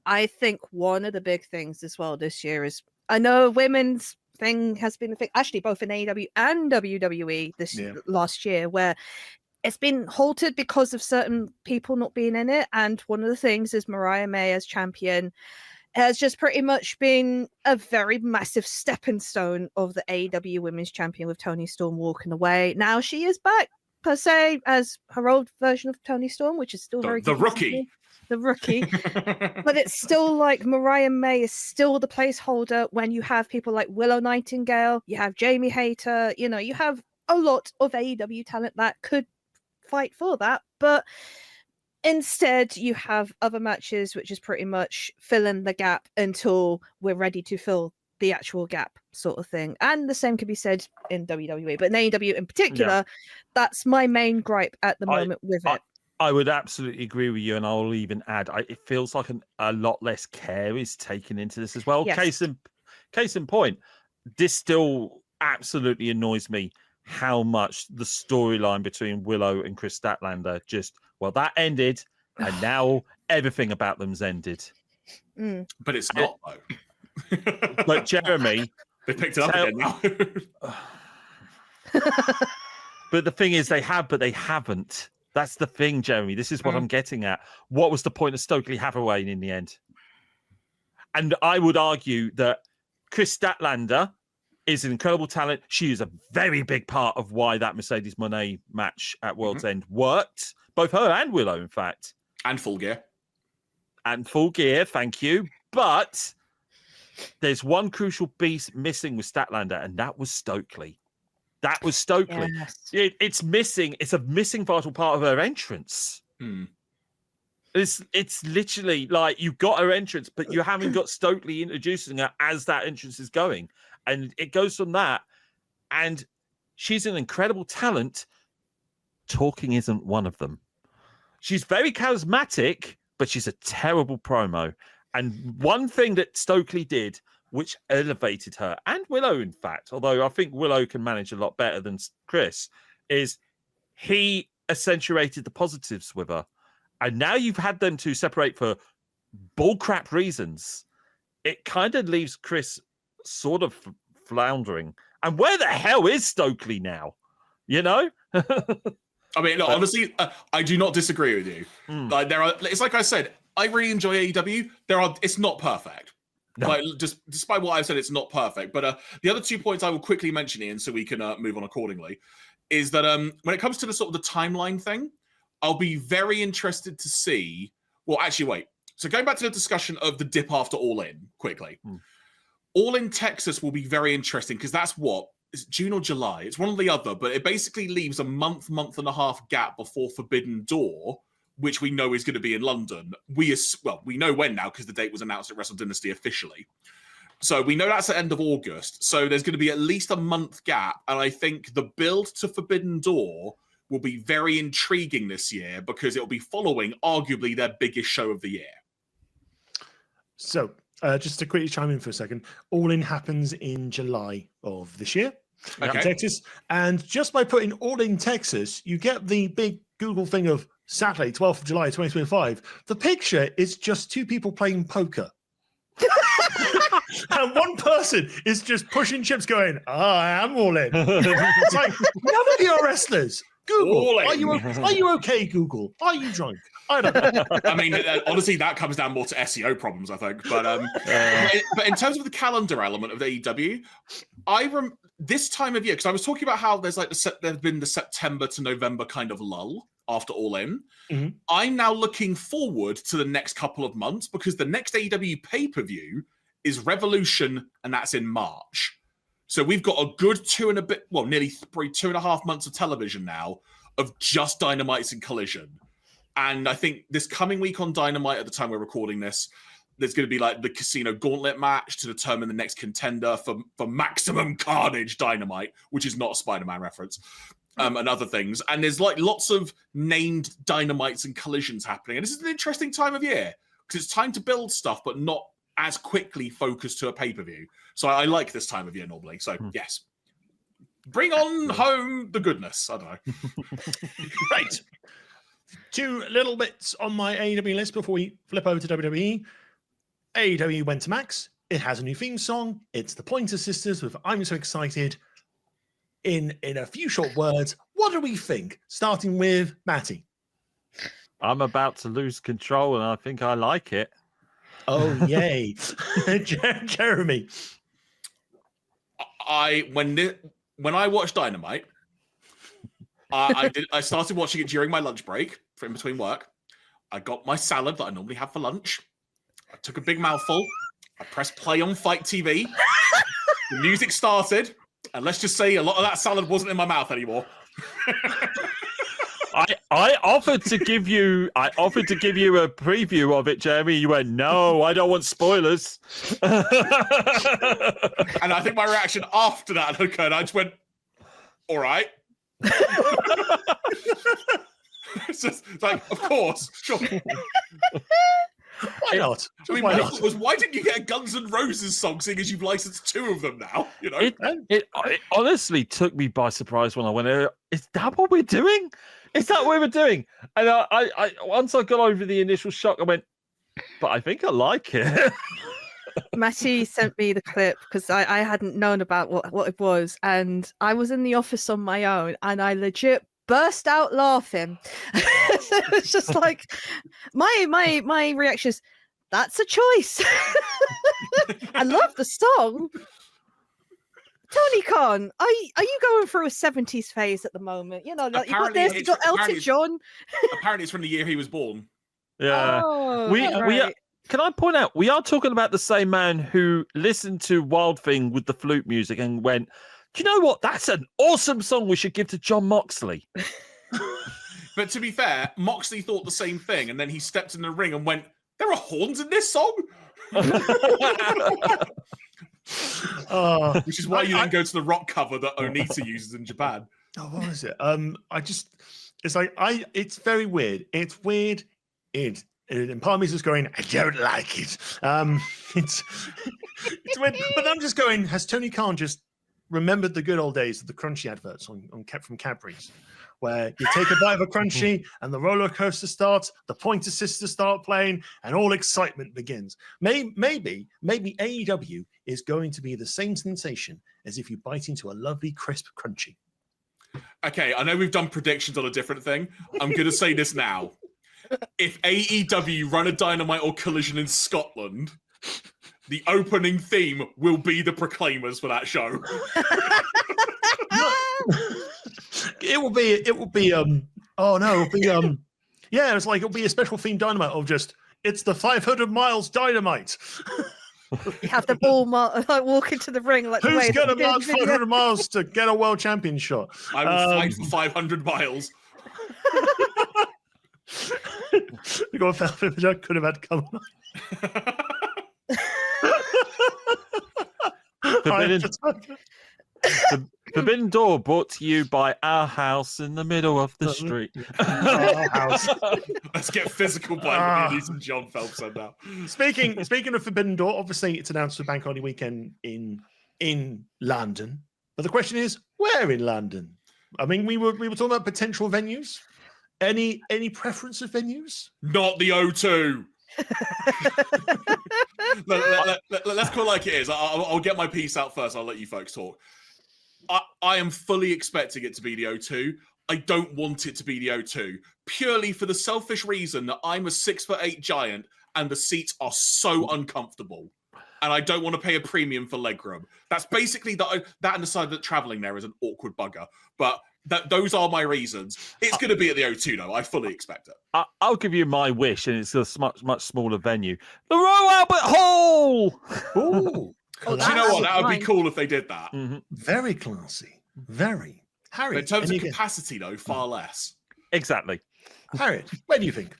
I think one of the big things as well this year is, I know women's thing has been a thing, actually both in AEW and WWE last year, where it's been halted because of certain people not being in it. And one of the things is Mariah May as champion has just pretty much been a very massive stepping stone of the AEW Women's Champion, with Toni Storm walking away. Now she is back, per se, as her old version of Toni Storm, which is still very the rookie. The rookie. But it's still like Mariah May is still the placeholder when you have people like Willow Nightingale, you have Jamie Hayter, you know, you have a lot of AEW talent that could fight for that. But instead, you have other matches, which is pretty much filling the gap until we're ready to fill the actual gap, sort of thing. And the same could be said in WWE, but in AEW in particular, that's my main gripe at the moment with it. I would absolutely agree with you, and I'll even add, it feels like a lot less care is taken into this as well. Yes. Case in point, this still absolutely annoys me how much the storyline between Willow and Chris Statlander that ended, and now everything about them's ended. But it's not, though. But Jeremy, they picked it up again now. But the thing is, they have, but they haven't. That's the thing, Jeremy. This is what I'm getting at. What was the point of Stokely Hathaway in the end? And I would argue that Chris Statlander is an incredible talent. She is a very big part of why that Mercedes Moné match at World's End worked. Both her and Willow, in fact. And Full Gear. Thank you. But there's one crucial piece missing with Statlander, and that was Stokely. Yes. It's missing. It's a missing vital part of her entrance. It's literally like you've got her entrance, but you haven't got Stokely introducing her as that entrance is going. And it goes from that. And she's an incredible talent. Talking isn't one of them. She's very charismatic, but she's a terrible promo. And one thing that Stokely did, which elevated her, and Willow, in fact, although I think Willow can manage a lot better than Chris, is he accentuated the positives with her. And now you've had them to separate for bullcrap reasons. It kind of leaves Chris sort of floundering. And where the hell is Stokely now? You know? I mean, look, honestly, I do not disagree with you. Like it's like I said, I really enjoy AEW. It's not perfect. No. Like, just despite what I've said, it's not perfect. But the other 2 points I will quickly mention, Ian, so we can move on accordingly, is that when it comes to the sort of the timeline thing, I'll be very interested to see. Well, actually, wait. So going back to the discussion of the dip after All In, quickly. All In Texas will be very interesting because that's what? It's June or July. It's one or the other, but it basically leaves a month and a half gap before Forbidden Door, which we know is going to be in London. We know when now because the date was announced at Wrestle Dynasty officially. So we know that's the end of August. So there's going to be at least a month gap. And I think the build to Forbidden Door will be very intriguing this year because it'll be following arguably their biggest show of the year. So just to quickly chime in for a second, All In happens in July of this year in Texas. And just by putting All In Texas, you get the big Google thing of Saturday, 12th of July, 2025. The picture is just two people playing poker. And one person is just pushing chips going, I am all in. It's like, none of you are wrestlers. Google, are you okay, Google? Are you drunk? I don't know. I mean, honestly, that comes down more to SEO problems, I think. But but in terms of the calendar element of the AEW, this time of year, because I was talking about how there's been the September to November kind of lull after All In. Mm-hmm. I'm now looking forward to the next couple of months because the next AEW pay-per-view is Revolution, and that's in March. So we've got a good nearly 2.5 months of television now of just Dynamites and Collision. And I think this coming week on Dynamite, at the time we're recording this, there's going to be like the Casino Gauntlet match to determine the next contender for Maximum Carnage Dynamite, which is not a Spider-Man reference, and other things. And there's like lots of named Dynamites and Collisions happening. And this is an interesting time of year because it's time to build stuff, but not as quickly focused to a pay-per-view. So I like this time of year normally. So yes, bring on home the goodness. I don't know. Right. Two little bits on my AEW list before we flip over to WWE. AEW went to Max. It has a new theme song. It's the Pointer Sisters with I'm So Excited. In a few short words, what do we think? Starting with Matty. I'm about to lose control and I think I like it. Oh, yay. Jeremy. When I watched Dynamite, I started watching it during my lunch break in between work. I got my salad that I normally have for lunch. I took a big mouthful. I pressed play on Fight TV. The music started, and let's just say a lot of that salad wasn't in my mouth anymore. I offered to give you a preview of it, Jeremy. You went, no, I don't want spoilers. And I think my reaction after that occurred, I just went, all right. It's just like, of course, sure. Why not? I mean, my thought was, why didn't you get a Guns N' Roses song, seeing as you've licensed 2 of them now? You know, it honestly took me by surprise when I went, is that what we're doing? Is that what we're doing? And I once I got over the initial shock, I went, but I think I like it. Matty sent me the clip because I hadn't known about what it was, and I was in the office on my own, and I legit burst out laughing. So it's just like my reaction is, that's a choice. I love the song. Tony Khan, are you going through a 70s phase at the moment? You know, like you got this, you got Elton John. Apparently, it's from the year he was born. Yeah, oh, we are. Can I point out, we are talking about the same man who listened to Wild Thing with the flute music and went, do you know what? That's an awesome song we should give to John Moxley. But to be fair, Moxley thought the same thing, and then he stepped in the ring and went, there are horns in this song? Which is why you then go to the rock cover that Onita uses in Japan. Oh, what is it? It's very weird. It's weird. And part of me is just going, I don't like it. It's weird. But I'm just going, has Tony Khan just remembered the good old days of the Crunchy adverts from Cadbury's, where you take a bite of a Crunchy and the roller coaster starts, the Pointer Sisters start playing, and all excitement begins. Maybe AEW is going to be the same sensation as if you bite into a lovely crisp Crunchy. Okay, I know we've done predictions on a different thing. I'm going to say this now. If AEW run a Dynamite or Collision in Scotland, the opening theme will be the Proclaimers for that show. It will be yeah, it's like it'll be a special theme Dynamite of just it's the 500 miles Dynamite. You have them all walk into the ring like Who's the gonna way march 500 miles to get a world champion shot? I will fight for 500 miles. You got a Velvet could have had come The Forbidden Door brought to you by our house in the middle of the street. Our house. Let's get physical by looking at some John Phelps now. Speaking of Forbidden Door, obviously it's announced for Bank Holiday weekend in London. But the question is, where in London? I mean, we were talking about potential venues. Any preference of venues? Not the O2. Let's call it like it is. I'll get my piece out first. I'll let you folks talk. I am fully expecting it to be the O2. I don't want it to be the O2 purely for the selfish reason that I'm a 6'8" giant and the seats are so uncomfortable, and I don't want to pay a premium for legroom. That's basically that and the side that traveling there is an awkward bugger. But those are my reasons. It's going to be at the O2 though. I fully expect it. I'll give you my wish, and it's a much smaller venue. The Royal Albert Hall. Ooh. Do you know what? That would be cool if they did that. Mm-hmm. Very classy. Very. Harry, But in terms of capacity, though, far less. Exactly. Harriet, where do you think?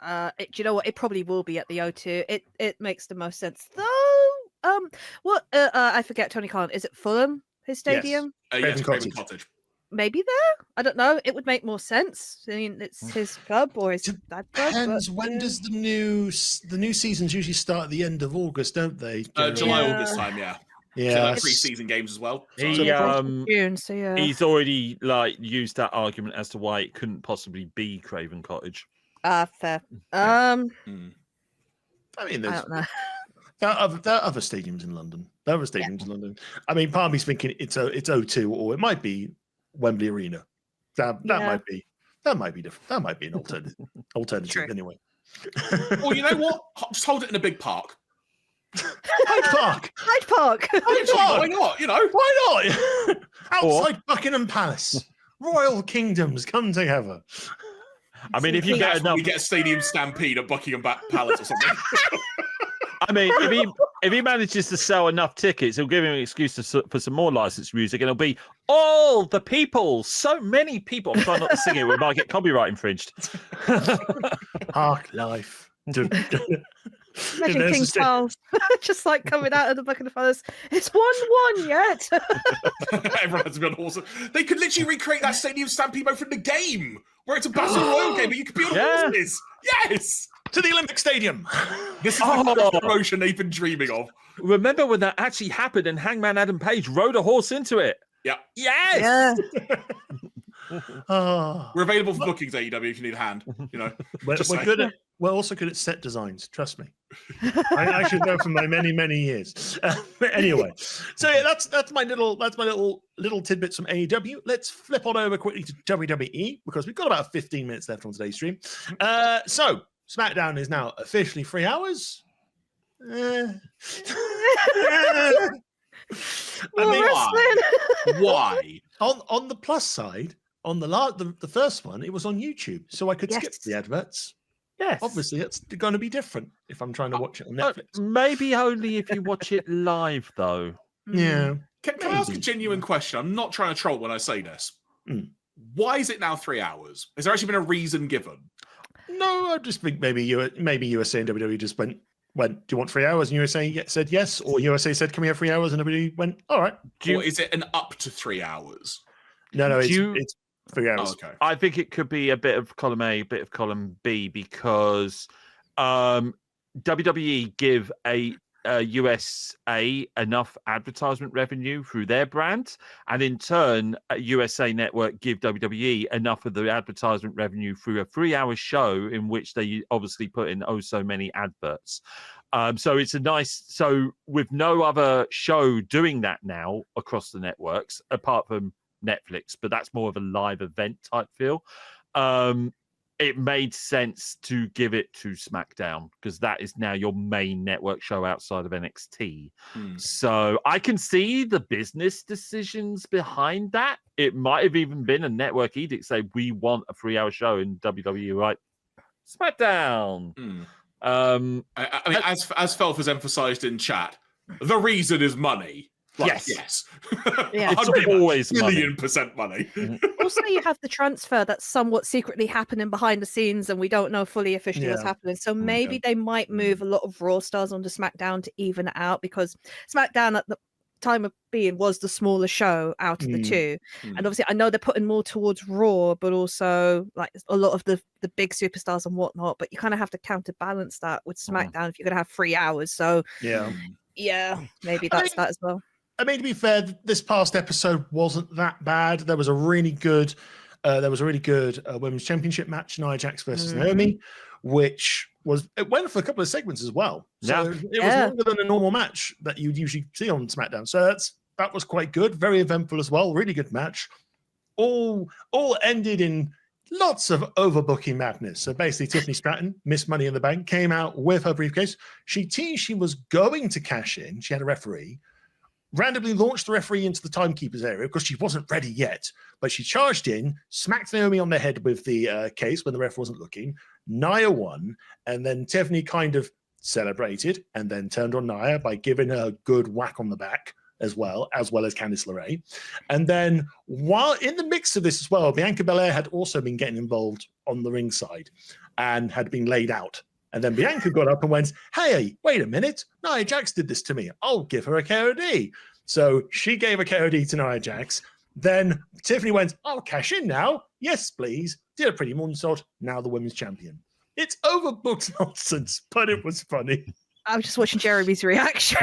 Do you know what? It probably will be at the O2. It makes the most sense, though. I forget. Tony Khan. Is it Fulham? His stadium? Yes, Craven Cottage. Maybe there. I don't know. It would make more sense. I mean, it's his club or his dad club. Depends. When does the new seasons usually start at the end of August, don't they? July, August time, yeah. Yeah. So like pre-season games as well. June, so yeah. He's already used that argument as to why it couldn't possibly be Craven Cottage. Fair. I mean, I there's don't know. there are other stadiums in London. I mean, part of me's thinking it's O2 or it might be Wembley Arena. That might be different. That might be an alternative True. anyway. Well, you know what? Just hold it in a big park. Hyde Park. Why not? You know, why not? Outside Buckingham Palace, royal kingdoms come together. I mean, if you get enough, we get a stadium stampede at Buckingham Palace or something. I mean, if he manages to sell enough tickets, he'll give him an excuse for some more licensed music, and it'll be all the people, so many people. I'm trying not to sing it; we might get copyright infringed. Park life. Imagine King Charles just like coming out of the Buckingham Palace. It's 1-1 yet. Everyone has to be on horses. They could literally recreate that stadium stampede mode from the game, where it's a battle royal game, but you could be on horses. Yes. To the Olympic Stadium. This is the promotion they've been dreaming of. Remember when that actually happened and Hangman Adam Page rode a horse into it? Yeah. Yes. Yeah. We're available for bookings, AEW, if you need a hand. You know, we're also good at set designs. Trust me. I should know from my many years. Anyway, so yeah, that's my little tidbits from AEW. Let's flip on over quickly to WWE because we've got about 15 minutes left on today's stream. So SmackDown is now officially 3 hours. Why? On the plus side, on the first one, it was on YouTube, so I could skip the adverts. Yes. Obviously, it's going to be different if I'm trying to watch it on Netflix. Maybe only if you watch it live, though. Yeah. Can I ask a genuine question? I'm not trying to troll when I say this. Why is it now 3 hours? Has there actually been a reason given? No, I just think maybe USA and WWE just went, do you want 3 hours? And USA said yes, or USA said, can we have 3 hours? And WWE went, all right. Or is it an up to 3 hours? No, it's 3 hours. Oh, okay. I think it could be a bit of column A, a bit of column B, because WWE give a USA enough advertisement revenue through their brand, and in turn, USA Network give WWE enough of the advertisement revenue through a 3 hour show in which they obviously put in so many adverts. So it's so with no other show doing that now across the networks, apart from Netflix, but that's more of a live event type feel. it made sense to give it to SmackDown because that is now your main network show outside of NXT. So I can see the business decisions behind that. It might have even been a network edict say we want a 3-hour show in WWE, right? SmackDown. I mean, as Felf has emphasized in chat, the reason is money. Like, yes. Yeah. It's always $1,000,000% money. Also, you have the transfer that's somewhat secretly happening behind the scenes, and we don't know fully officially what's happening. So maybe they might move a lot of Raw stars onto SmackDown to even it out, because SmackDown at the time of being was the smaller show out of the two. And obviously, I know they're putting more towards Raw, but also like a lot of the big superstars and whatnot. But you kind of have to counterbalance that with SmackDown if you're going to have 3 hours. So yeah, maybe that's that as well. I mean, to be fair, this past episode wasn't that bad. There was a really good, women's championship match, Nia Jax versus Naomi, which it went for a couple of segments as well. So it was longer than a normal match that you'd usually see on SmackDown. So that was quite good, very eventful as well. Really good match. All ended in lots of overbooking madness. So basically, Tiffany Stratton, Miss Money in the Bank, came out with her briefcase. She teased she was going to cash in. She had a referee. Randomly launched the referee into the timekeeper's area because she wasn't ready yet, but she charged in, smacked Naomi on the head with the case when the ref wasn't looking. Nia won, and then Tiffany kind of celebrated and then turned on Nia by giving her a good whack on the back as well as Candice LeRae. And then while in the mix of this as well, Bianca Belair had also been getting involved on the ringside and had been laid out. And then Bianca got up and went, hey, wait a minute. Nia Jax did this to me. I'll give her a KOD. So she gave a KOD to Nia Jax. Then Tiffany went, I'll cash in now. Yes, please. Did a pretty moonsault. Now the women's champion. It's overbooked nonsense, but it was funny. I was just watching Jeremy's reaction.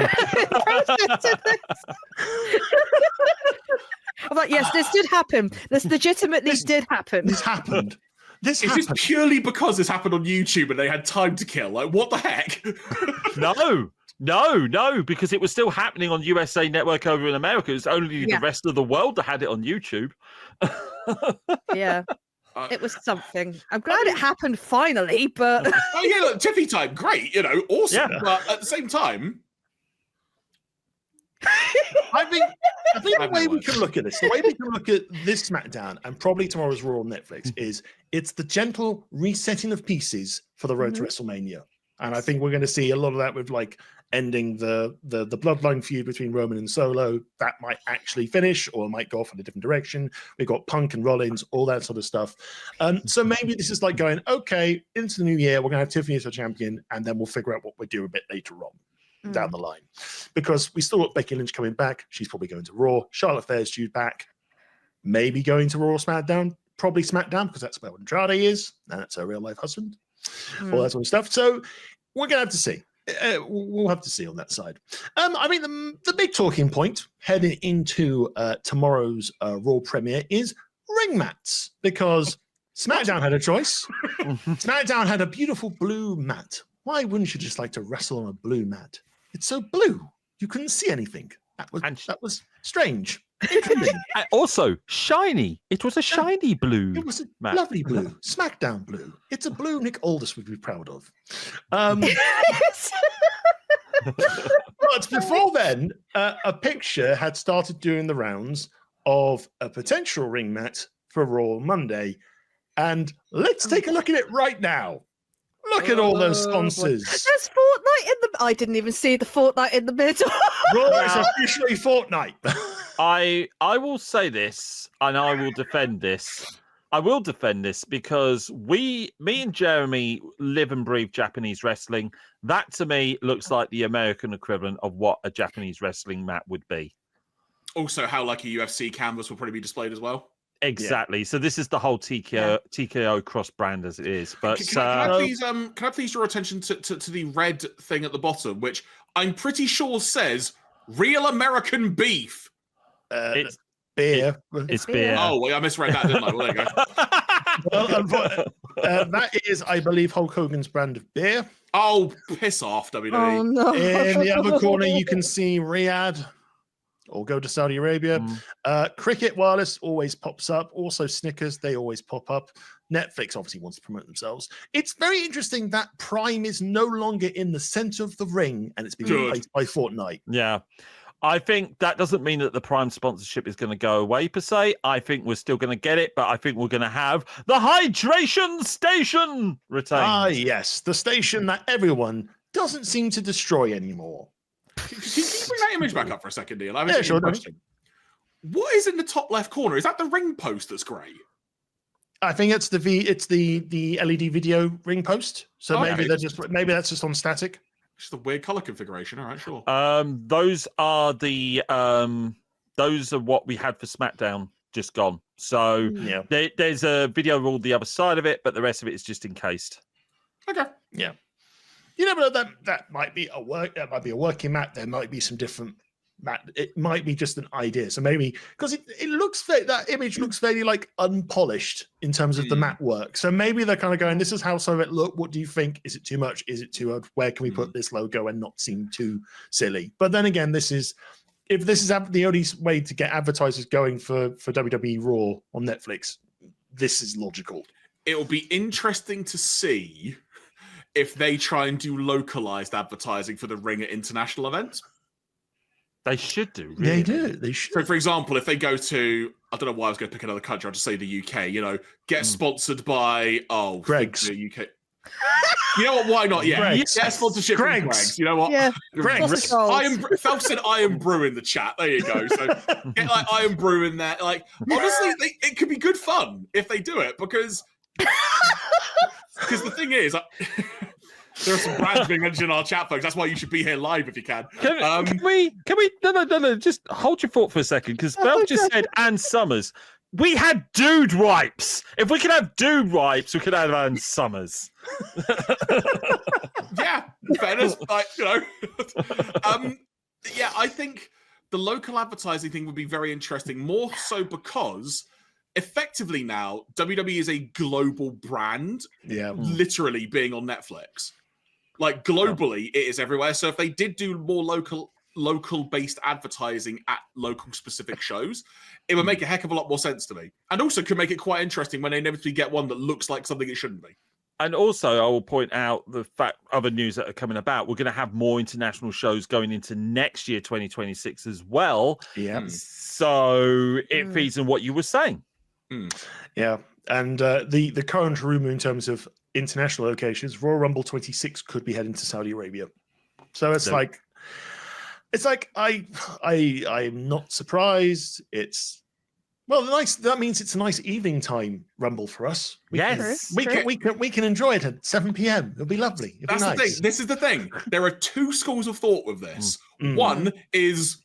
I'm like, yes, this did happen. This legitimately did happen. This happened. Is this purely because this happened on YouTube and they had time to kill? Like, what the heck? No, because it was still happening on USA Network over in America. It's only the rest of the world that had it on YouTube. Yeah. It was something. I'm glad it happened finally, but... look, Tiffy time, great, awesome. Yeah. But at the same time... I think the way we can look at this, the way we can look at this SmackDown and probably tomorrow's Raw on Netflix is it's the gentle resetting of pieces for the road to WrestleMania. And I think we're going to see a lot of that with like ending the bloodline feud between Roman and Solo. That might actually finish or might go off in a different direction. We've got Punk and Rollins, all that sort of stuff. So maybe this is like going, okay, into the new year, we're going to have Tiffany as our champion, and then we'll figure out what we do a bit later on. Down the line, because we still got Becky Lynch coming back. She's probably going to Raw. Charlotte Flair's due back, maybe going to Raw or SmackDown, probably SmackDown because that's where Andrade is, and that's her real life husband, all that sort of stuff. So we're gonna have to see. We'll have to see on that side. I mean, the big talking point heading into tomorrow's Raw premiere is ring mats, because SmackDown had a choice. SmackDown had a beautiful blue mat. Why wouldn't you just like to wrestle on a blue mat? It's so blue. You couldn't see anything. That was strange. Also, shiny. It was a shiny blue. It was a lovely blue. SmackDown blue. It's a blue Nick Aldis would be proud of. But before then, a picture had started doing the rounds of a potential ring mat for Raw Monday. And let's take a look at it right now. Look at all those sponsors. There's Fortnite in the... I didn't even see the Fortnite in the middle. Raw is officially Fortnite. I will say this, and I will defend this. I will defend this because me and Jeremy live and breathe Japanese wrestling. That, to me, looks like the American equivalent of what a Japanese wrestling mat would be. Also, how like a UFC canvas will probably be displayed as well. Exactly. Yeah. So this is the whole TKO cross brand as it is. But can I please draw attention to the red thing at the bottom, which I'm pretty sure says "Real American Beef." It's beer. It's beer. Oh, well, I misread that, didn't I? Well, there you go. That is, I believe, Hulk Hogan's brand of beer. Oh, piss off, WWE. Oh, no. In the other corner, you can see Riyadh. All go to Saudi Arabia. Cricket Wireless always pops up. Also Snickers, they always pop up. Netflix obviously wants to promote themselves. It's very interesting that Prime is no longer in the center of the ring and it's being replaced by Fortnite. Yeah. I think that doesn't mean that the Prime sponsorship is going to go away per se. I think we're still going to get it, but I think we're going to have the Hydration Station retained. Ah, yes. The station that everyone doesn't seem to destroy anymore. Can you bring that image back up for a second, Neil? Yeah, sure. What is in the top left corner? Is that the ring post that's grey? I think it's the LED video ring post. So maybe that's just on static. Just a weird color configuration. All right, sure. Those are what we had for SmackDown, just gone. So there's a video rule the other side of it, but the rest of it is just encased. Okay. Yeah. You never know, that might be a working mat. There might be some different mat. It might be just an idea. So maybe because it looks that image looks very like unpolished in terms of the mat work. So maybe they're kind of going, this is how some of it look. What do you think? Is it too much? Is it too odd? Where can we put this logo and not seem too silly? But then again, if this is the only way to get advertisers going for WWE Raw on Netflix, this is logical. It'll be interesting to see if they try and do localized advertising for the ring at international events. They should do. Really. They do. They should. So, for example, if they go to, I don't know why I was going to pick another country. I'll just say the UK. Get sponsored by Greg's. The UK. You know what? Why not? Yeah, Greg's. Yeah, sponsorship from Greg's. You know what? Yeah. Greg's. Phelps said Iron Brew in the chat. There you go. So get like Iron Brew in there. Like honestly, it could be good fun if they do it because the thing is. There are some brands being mentioned in our chat, folks. That's why you should be here live if you can. Can we? No. Just hold your thought for a second, because Belle just said Ann Summers. We had dude wipes. If we could have dude wipes, we could have Ann Summers. Yeah, fairness. Yeah, I think the local advertising thing would be very interesting. More so because effectively now WWE is a global brand. Yeah, literally being on Netflix. Like globally, it is everywhere. So if they did do more local based advertising at local specific shows, it would make a heck of a lot more sense to me. And also could make it quite interesting when they inevitably get one that looks like something it shouldn't be. And also, I will point out the fact other news that are coming about. We're going to have more international shows going into next year, 2026 as well. Yeah. So it feeds in what you were saying. Yeah. And the current rumor in terms of international locations, Royal Rumble 26 could be heading to Saudi Arabia. So it's like I'm not surprised. That means it's a nice evening time Rumble for us. We can enjoy it at 7 p.m. It'll be lovely. That's the thing. This is the thing. There are two schools of thought with this. One is,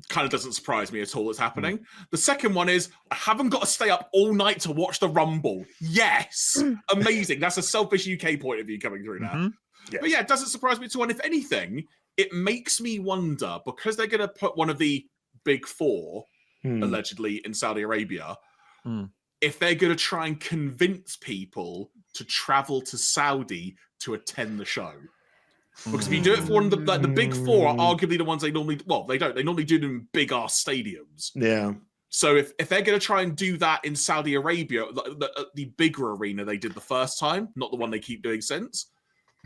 kind of doesn't surprise me at all it's happening. The second one is, I haven't got to stay up all night to watch the Rumble. Yes. Amazing. That's a selfish UK point of view coming through now. Yes. But it doesn't surprise me at all. And if anything, it makes me wonder, because they're going to put one of the big four, allegedly, in Saudi Arabia, if they're going to try and convince people to travel to Saudi to attend the show. Because if you do it for one of the big four, are arguably the ones they normally, they don't. They normally do them in big ass stadiums. Yeah. So if they're going to try and do that in Saudi Arabia, the bigger arena they did the first time, not the one they keep doing since,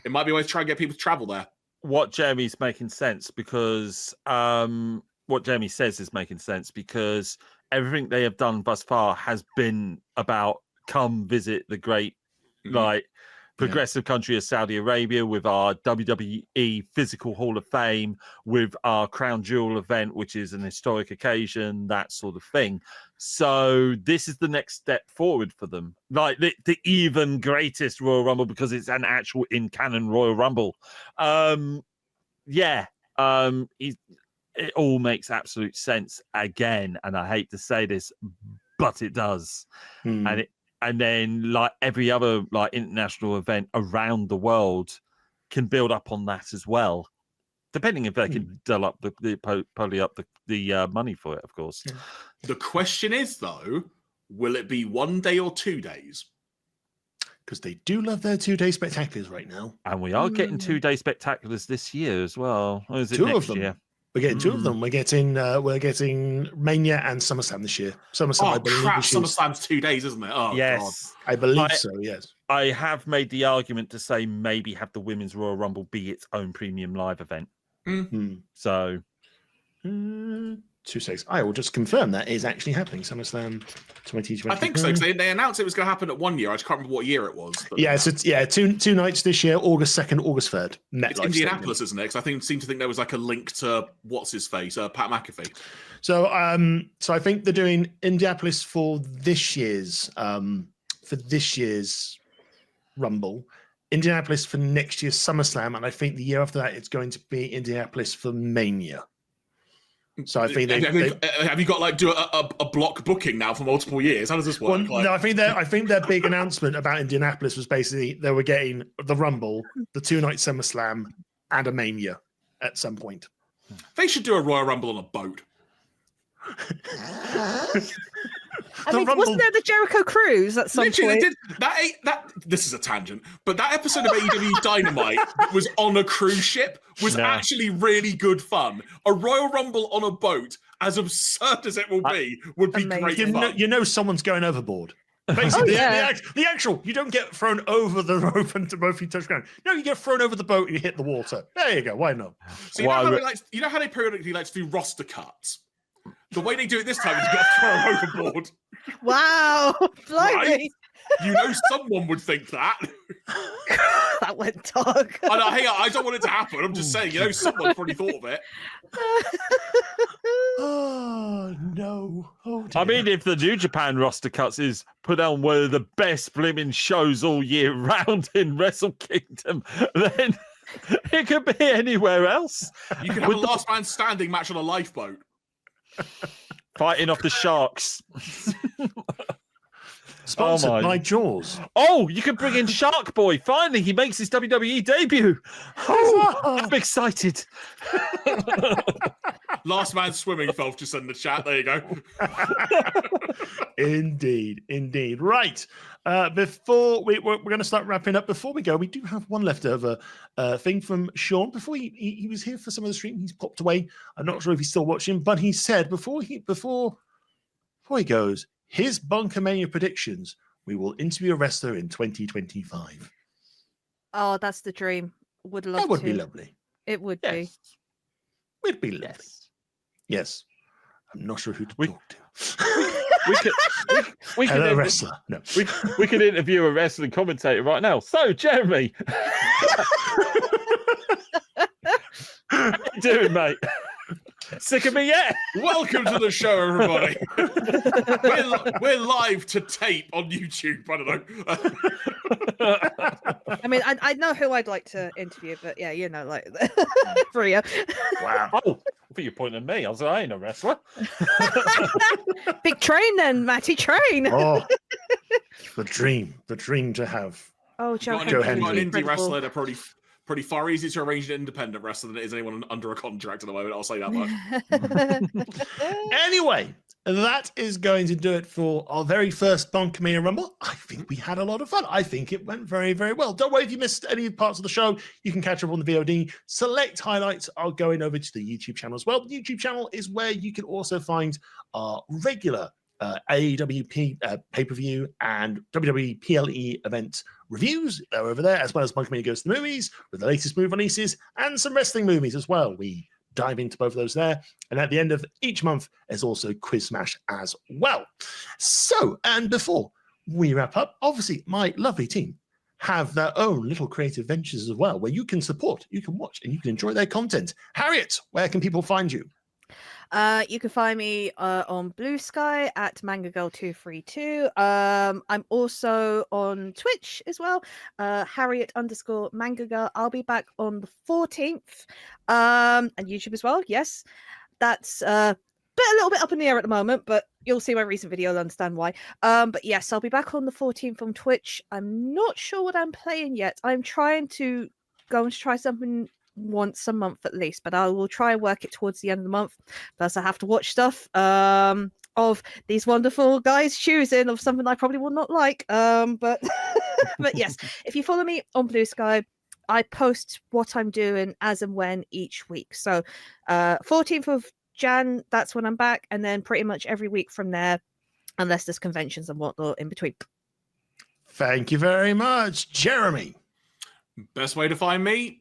it might be a way to try and get people to travel there. What Jeremy's making sense, because what Jeremy says is making sense, because everything they have done thus far has been about come visit the great, progressive country of Saudi Arabia with our WWE Physical Hall of Fame, with our Crown Jewel event, which is an historic occasion, that sort of thing. So this is the next step forward for them. Like the even greatest Royal Rumble, because it's an actual in-canon Royal Rumble. It all makes absolute sense again. And I hate to say this, but it does. And then, like every other international event around the world, can build up on that as well, depending if they can pull up the money for it, of course. The question is, though, will it be 1 day or 2 days? Because they do love their 2-day spectaculars right now, and we are getting 2-day spectaculars this year as well. Or is it two next of them? Year? We're getting two of them. We're getting Mania and SummerSlam this year. SummerSlam, I believe. Crap! SummerSlam's 2 days, isn't it? Oh, yes, God. I believe so. Yes, I have made the argument to say maybe have the Women's Royal Rumble be its own premium live event. So, 2 seconds. I will just confirm that is actually happening. SummerSlam 2020. I think so, because they announced it was going to happen at 1 year. I just can't remember what year it was. But yeah, so two nights this year, August 2nd, August 3rd. It's Indianapolis, isn't it? Because I seem to think there was like a link to what's his face, Pat McAfee. So I think they're doing Indianapolis for this year's Rumble, Indianapolis for next year's SummerSlam, and I think the year after that it's going to be Indianapolis for Mania. So I think have you got like do a block booking now for multiple years? How does this work? Well, no, I think their big announcement about Indianapolis was basically they were getting the Rumble, the 2-night SummerSlam, and a Mania at some point. They should do a Royal Rumble on a boat. Wasn't there the Jericho Cruise at some point? This is a tangent, but that episode of AEW Dynamite was on a cruise ship was actually really good fun. A Royal Rumble on a boat, as absurd as it will be, would be great fun. You know someone's going overboard. Basically, the actual, you don't get thrown over the rope and both you touch ground. No, you get thrown over the boat and you hit the water. There you go. Why not? So you know how they periodically like to do roster cuts? The way they do it this time is you got thrown overboard. Wow. Blimey. Right? You know someone would think that. That went dark. I don't want it to happen. I'm just saying, someone probably thought of it. Oh, no. Oh, dear. I mean, if the New Japan roster cuts is put on one of the best blimmin' shows all year round in Wrestle Kingdom, then it could be anywhere else. You could have a last man standing match on a lifeboat. Fighting off the sharks. Sponsored by Jaws. Oh, you can bring in Shark Boy. Finally, he makes his WWE debut. Oh, I'm excited. Last man swimming, Phelps just in the chat. There you go. Indeed. Right. Before we're going to start wrapping up. Before we go, we do have one leftover thing from Sean. Before he was here for some of the stream, he's popped away. I'm not sure if he's still watching, but he said before he goes, his BunkaMania predictions: we will interview a wrestler in 2025. Oh, that's the dream. Would love to. That would be lovely. It would be. Would be lovely. Yes. I'm not sure who to talk to. We could Hello, wrestler. No. We could interview a wrestling commentator right now. So, Jeremy, how you doing, mate? Sick of me yet? Welcome to the show, everybody. we're live to tape on YouTube. I don't know. I mean, I know who I'd like to interview, but yeah, for you. Wow. Oh, I think you're pointing at me. I was like, I ain't a wrestler. Big train then, Matty, train. Oh, the dream to have. Oh, Joe Henry. Got an indie wrestler. They're pretty far easier to arrange an independent wrestler than it is anyone under a contract at the moment. I'll say that much. Anyway, that is going to do it for our very first BunkaMania Rumble. I think we had a lot of fun. I think it went very, very well. Don't worry if you missed any parts of the show. You can catch up on the VOD. Select highlights are going over to the YouTube channel as well. The YouTube channel is where you can also find our regular AEW pay-per-view and WWE PLE event reviews. They're over there, as well as BunkaMania Goes to the Movies with the latest move releases and some wrestling movies as well. We dive into both of those there. And at the end of each month, there's also Quiz Smash as well. So, and before we wrap up, obviously, my lovely team have their own little creative ventures as well, where you can support, you can watch, and you can enjoy their content. Harriet, where can people find you? You can find me on Blue Sky at MangaGirl232. I'm also on Twitch as well, Harriet_MangaGirl. I'll be back on the 14th, and YouTube as well. Yes, that's a little bit up in the air at the moment, but you'll see my recent video, you'll understand why. But yes, I'll be back on the 14th on Twitch. I'm not sure what I'm playing yet. I'm trying to try something once a month at least, but I will try and work it towards the end of the month. Plus, I have to watch stuff of these wonderful guys choosing of something I probably will not like. But but yes, if you follow me on Blue Sky, I post what I'm doing as and when each week. So 14th of Jan, that's when I'm back. And then pretty much every week from there, unless there's conventions and whatnot in between. Thank you very much, Jeremy. Best way to find me?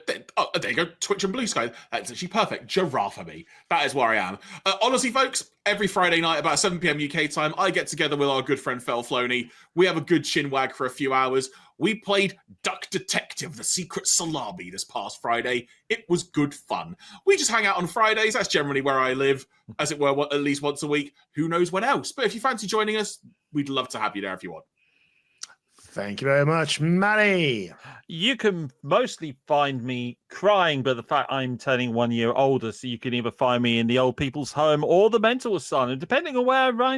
There you go. Twitch and Blue Sky. That's actually perfect. Giraffe me. That is where I am. Honestly, folks, every Friday night about 7 p.m. UK time, I get together with our good friend Fel Floney. We have a good chinwag for a few hours. We played Duck Detective, the Secret Salami this past Friday. It was good fun. We just hang out on Fridays. That's generally where I live, as it were, at least once a week. Who knows when else? But if you fancy joining us, we'd love to have you there if you want. Thank you very much, Matty. You can mostly find me crying, but the fact I'm turning 1 year older, so you can either find me in the old people's home or the mental asylum, depending on where I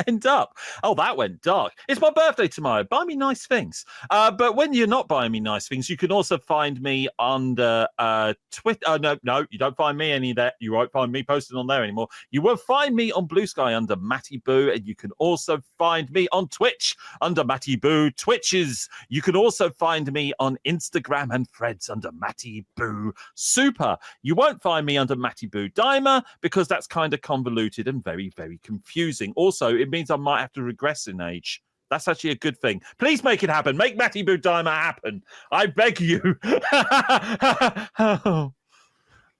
end up. Oh, that went dark. It's my birthday tomorrow. Buy me nice things. But when you're not buying me nice things, you can also find me under Twitter. No, you don't find me any of that. You won't find me posting on there anymore. You will find me on Blue Sky under Matty Boo, and you can also find me on Twitch under Matty Boo Twitches. You can also find me on Instagram and Threads under Matty Boo Super. You won't find me under Matty Boo Dimer because that's kind of convoluted and very, very confusing. Also, it means I might have to regress in age. That's actually a good thing. Please make it happen. Make Matty Boo Dimer happen. I beg you.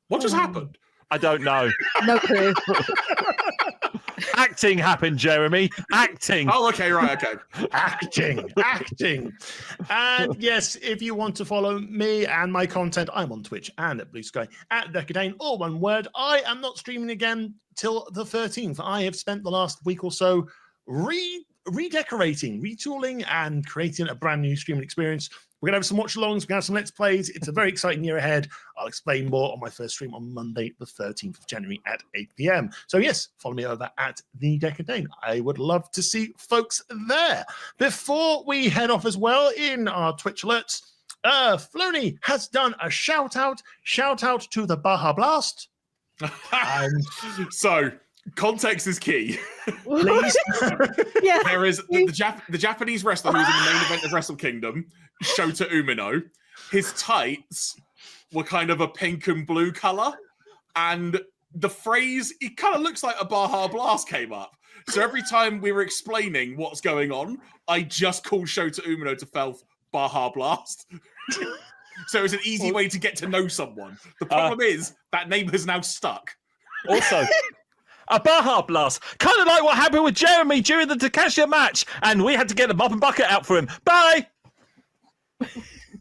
What just happened? I don't know. No clue. Acting happened, Jeremy. Acting. Oh, okay, right, okay. Acting. And yes, if you want to follow me and my content, I'm on Twitch and at Blue Sky at Dekker Dane, all one word. I am not streaming again till the 13th. I have spent the last week or so redecorating, retooling, and creating a brand new streaming experience. We're going to have some watch-alongs, we're going to have some Let's Plays. It's a very exciting year ahead. I'll explain more on my first stream on Monday, the 13th of January at 8 p.m. So yes, follow me over at the Dekker Dane. I would love to see folks there. Before we head off as well in our Twitch alerts, Floney has done a shout-out to the Baja Blast. So, context is key. Please. Yeah. There is the Japanese wrestler who was in the main event of Wrestle Kingdom, Shota Umino. His tights were kind of a pink and blue color, and the phrase "it kind of looks like a Baja Blast" came up. So every time we were explaining what's going on, I just called Shota Umino to Felf Baja Blast. So it was an easy way to get to know someone. The problem is that name has now stuck. Also, a Baja Blast, kind of like what happened with Jeremy during the Takasha match, and we had to get a mop and bucket out for him. Bye!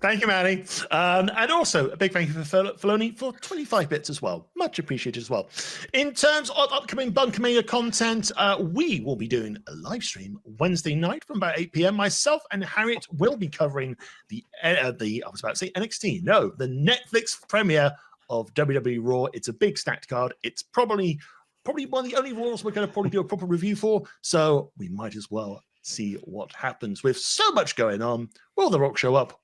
Thank you, Manny. And also, a big thank you for Filoni for 25 bits as well. Much appreciated as well. In terms of upcoming BunkaMania content, we will be doing a live stream Wednesday night from about 8 p.m. Myself and Harriet will be covering the NXT. No, the Netflix premiere of WWE Raw. It's a big stacked card. It's probably one of the only Raws we're going to probably do a proper review for. So we might as well see what happens with so much going on. Will The Rock show up?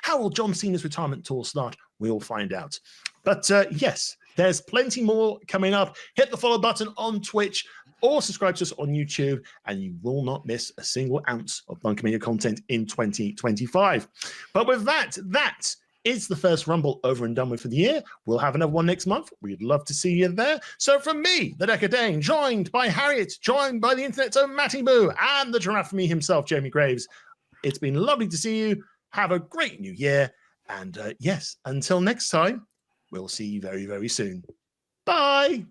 How will John Cena's retirement tour start? We'll find out. But yes, there's plenty more coming up. Hit the follow button on Twitch or subscribe to us on YouTube, and you will not miss a single ounce of BunkaMania content in 2025. But with that is the first Rumble over and done with for the year. We'll have another one next month. We'd love to see you there. So from me, the Dekker Dane, joined by Harriet, joined by the internet's own Matty Boo, and the giraffe for me himself, Jamie Graves. It's been lovely to see you. Have a great new year. And yes, until next time, we'll see you very, very soon. Bye.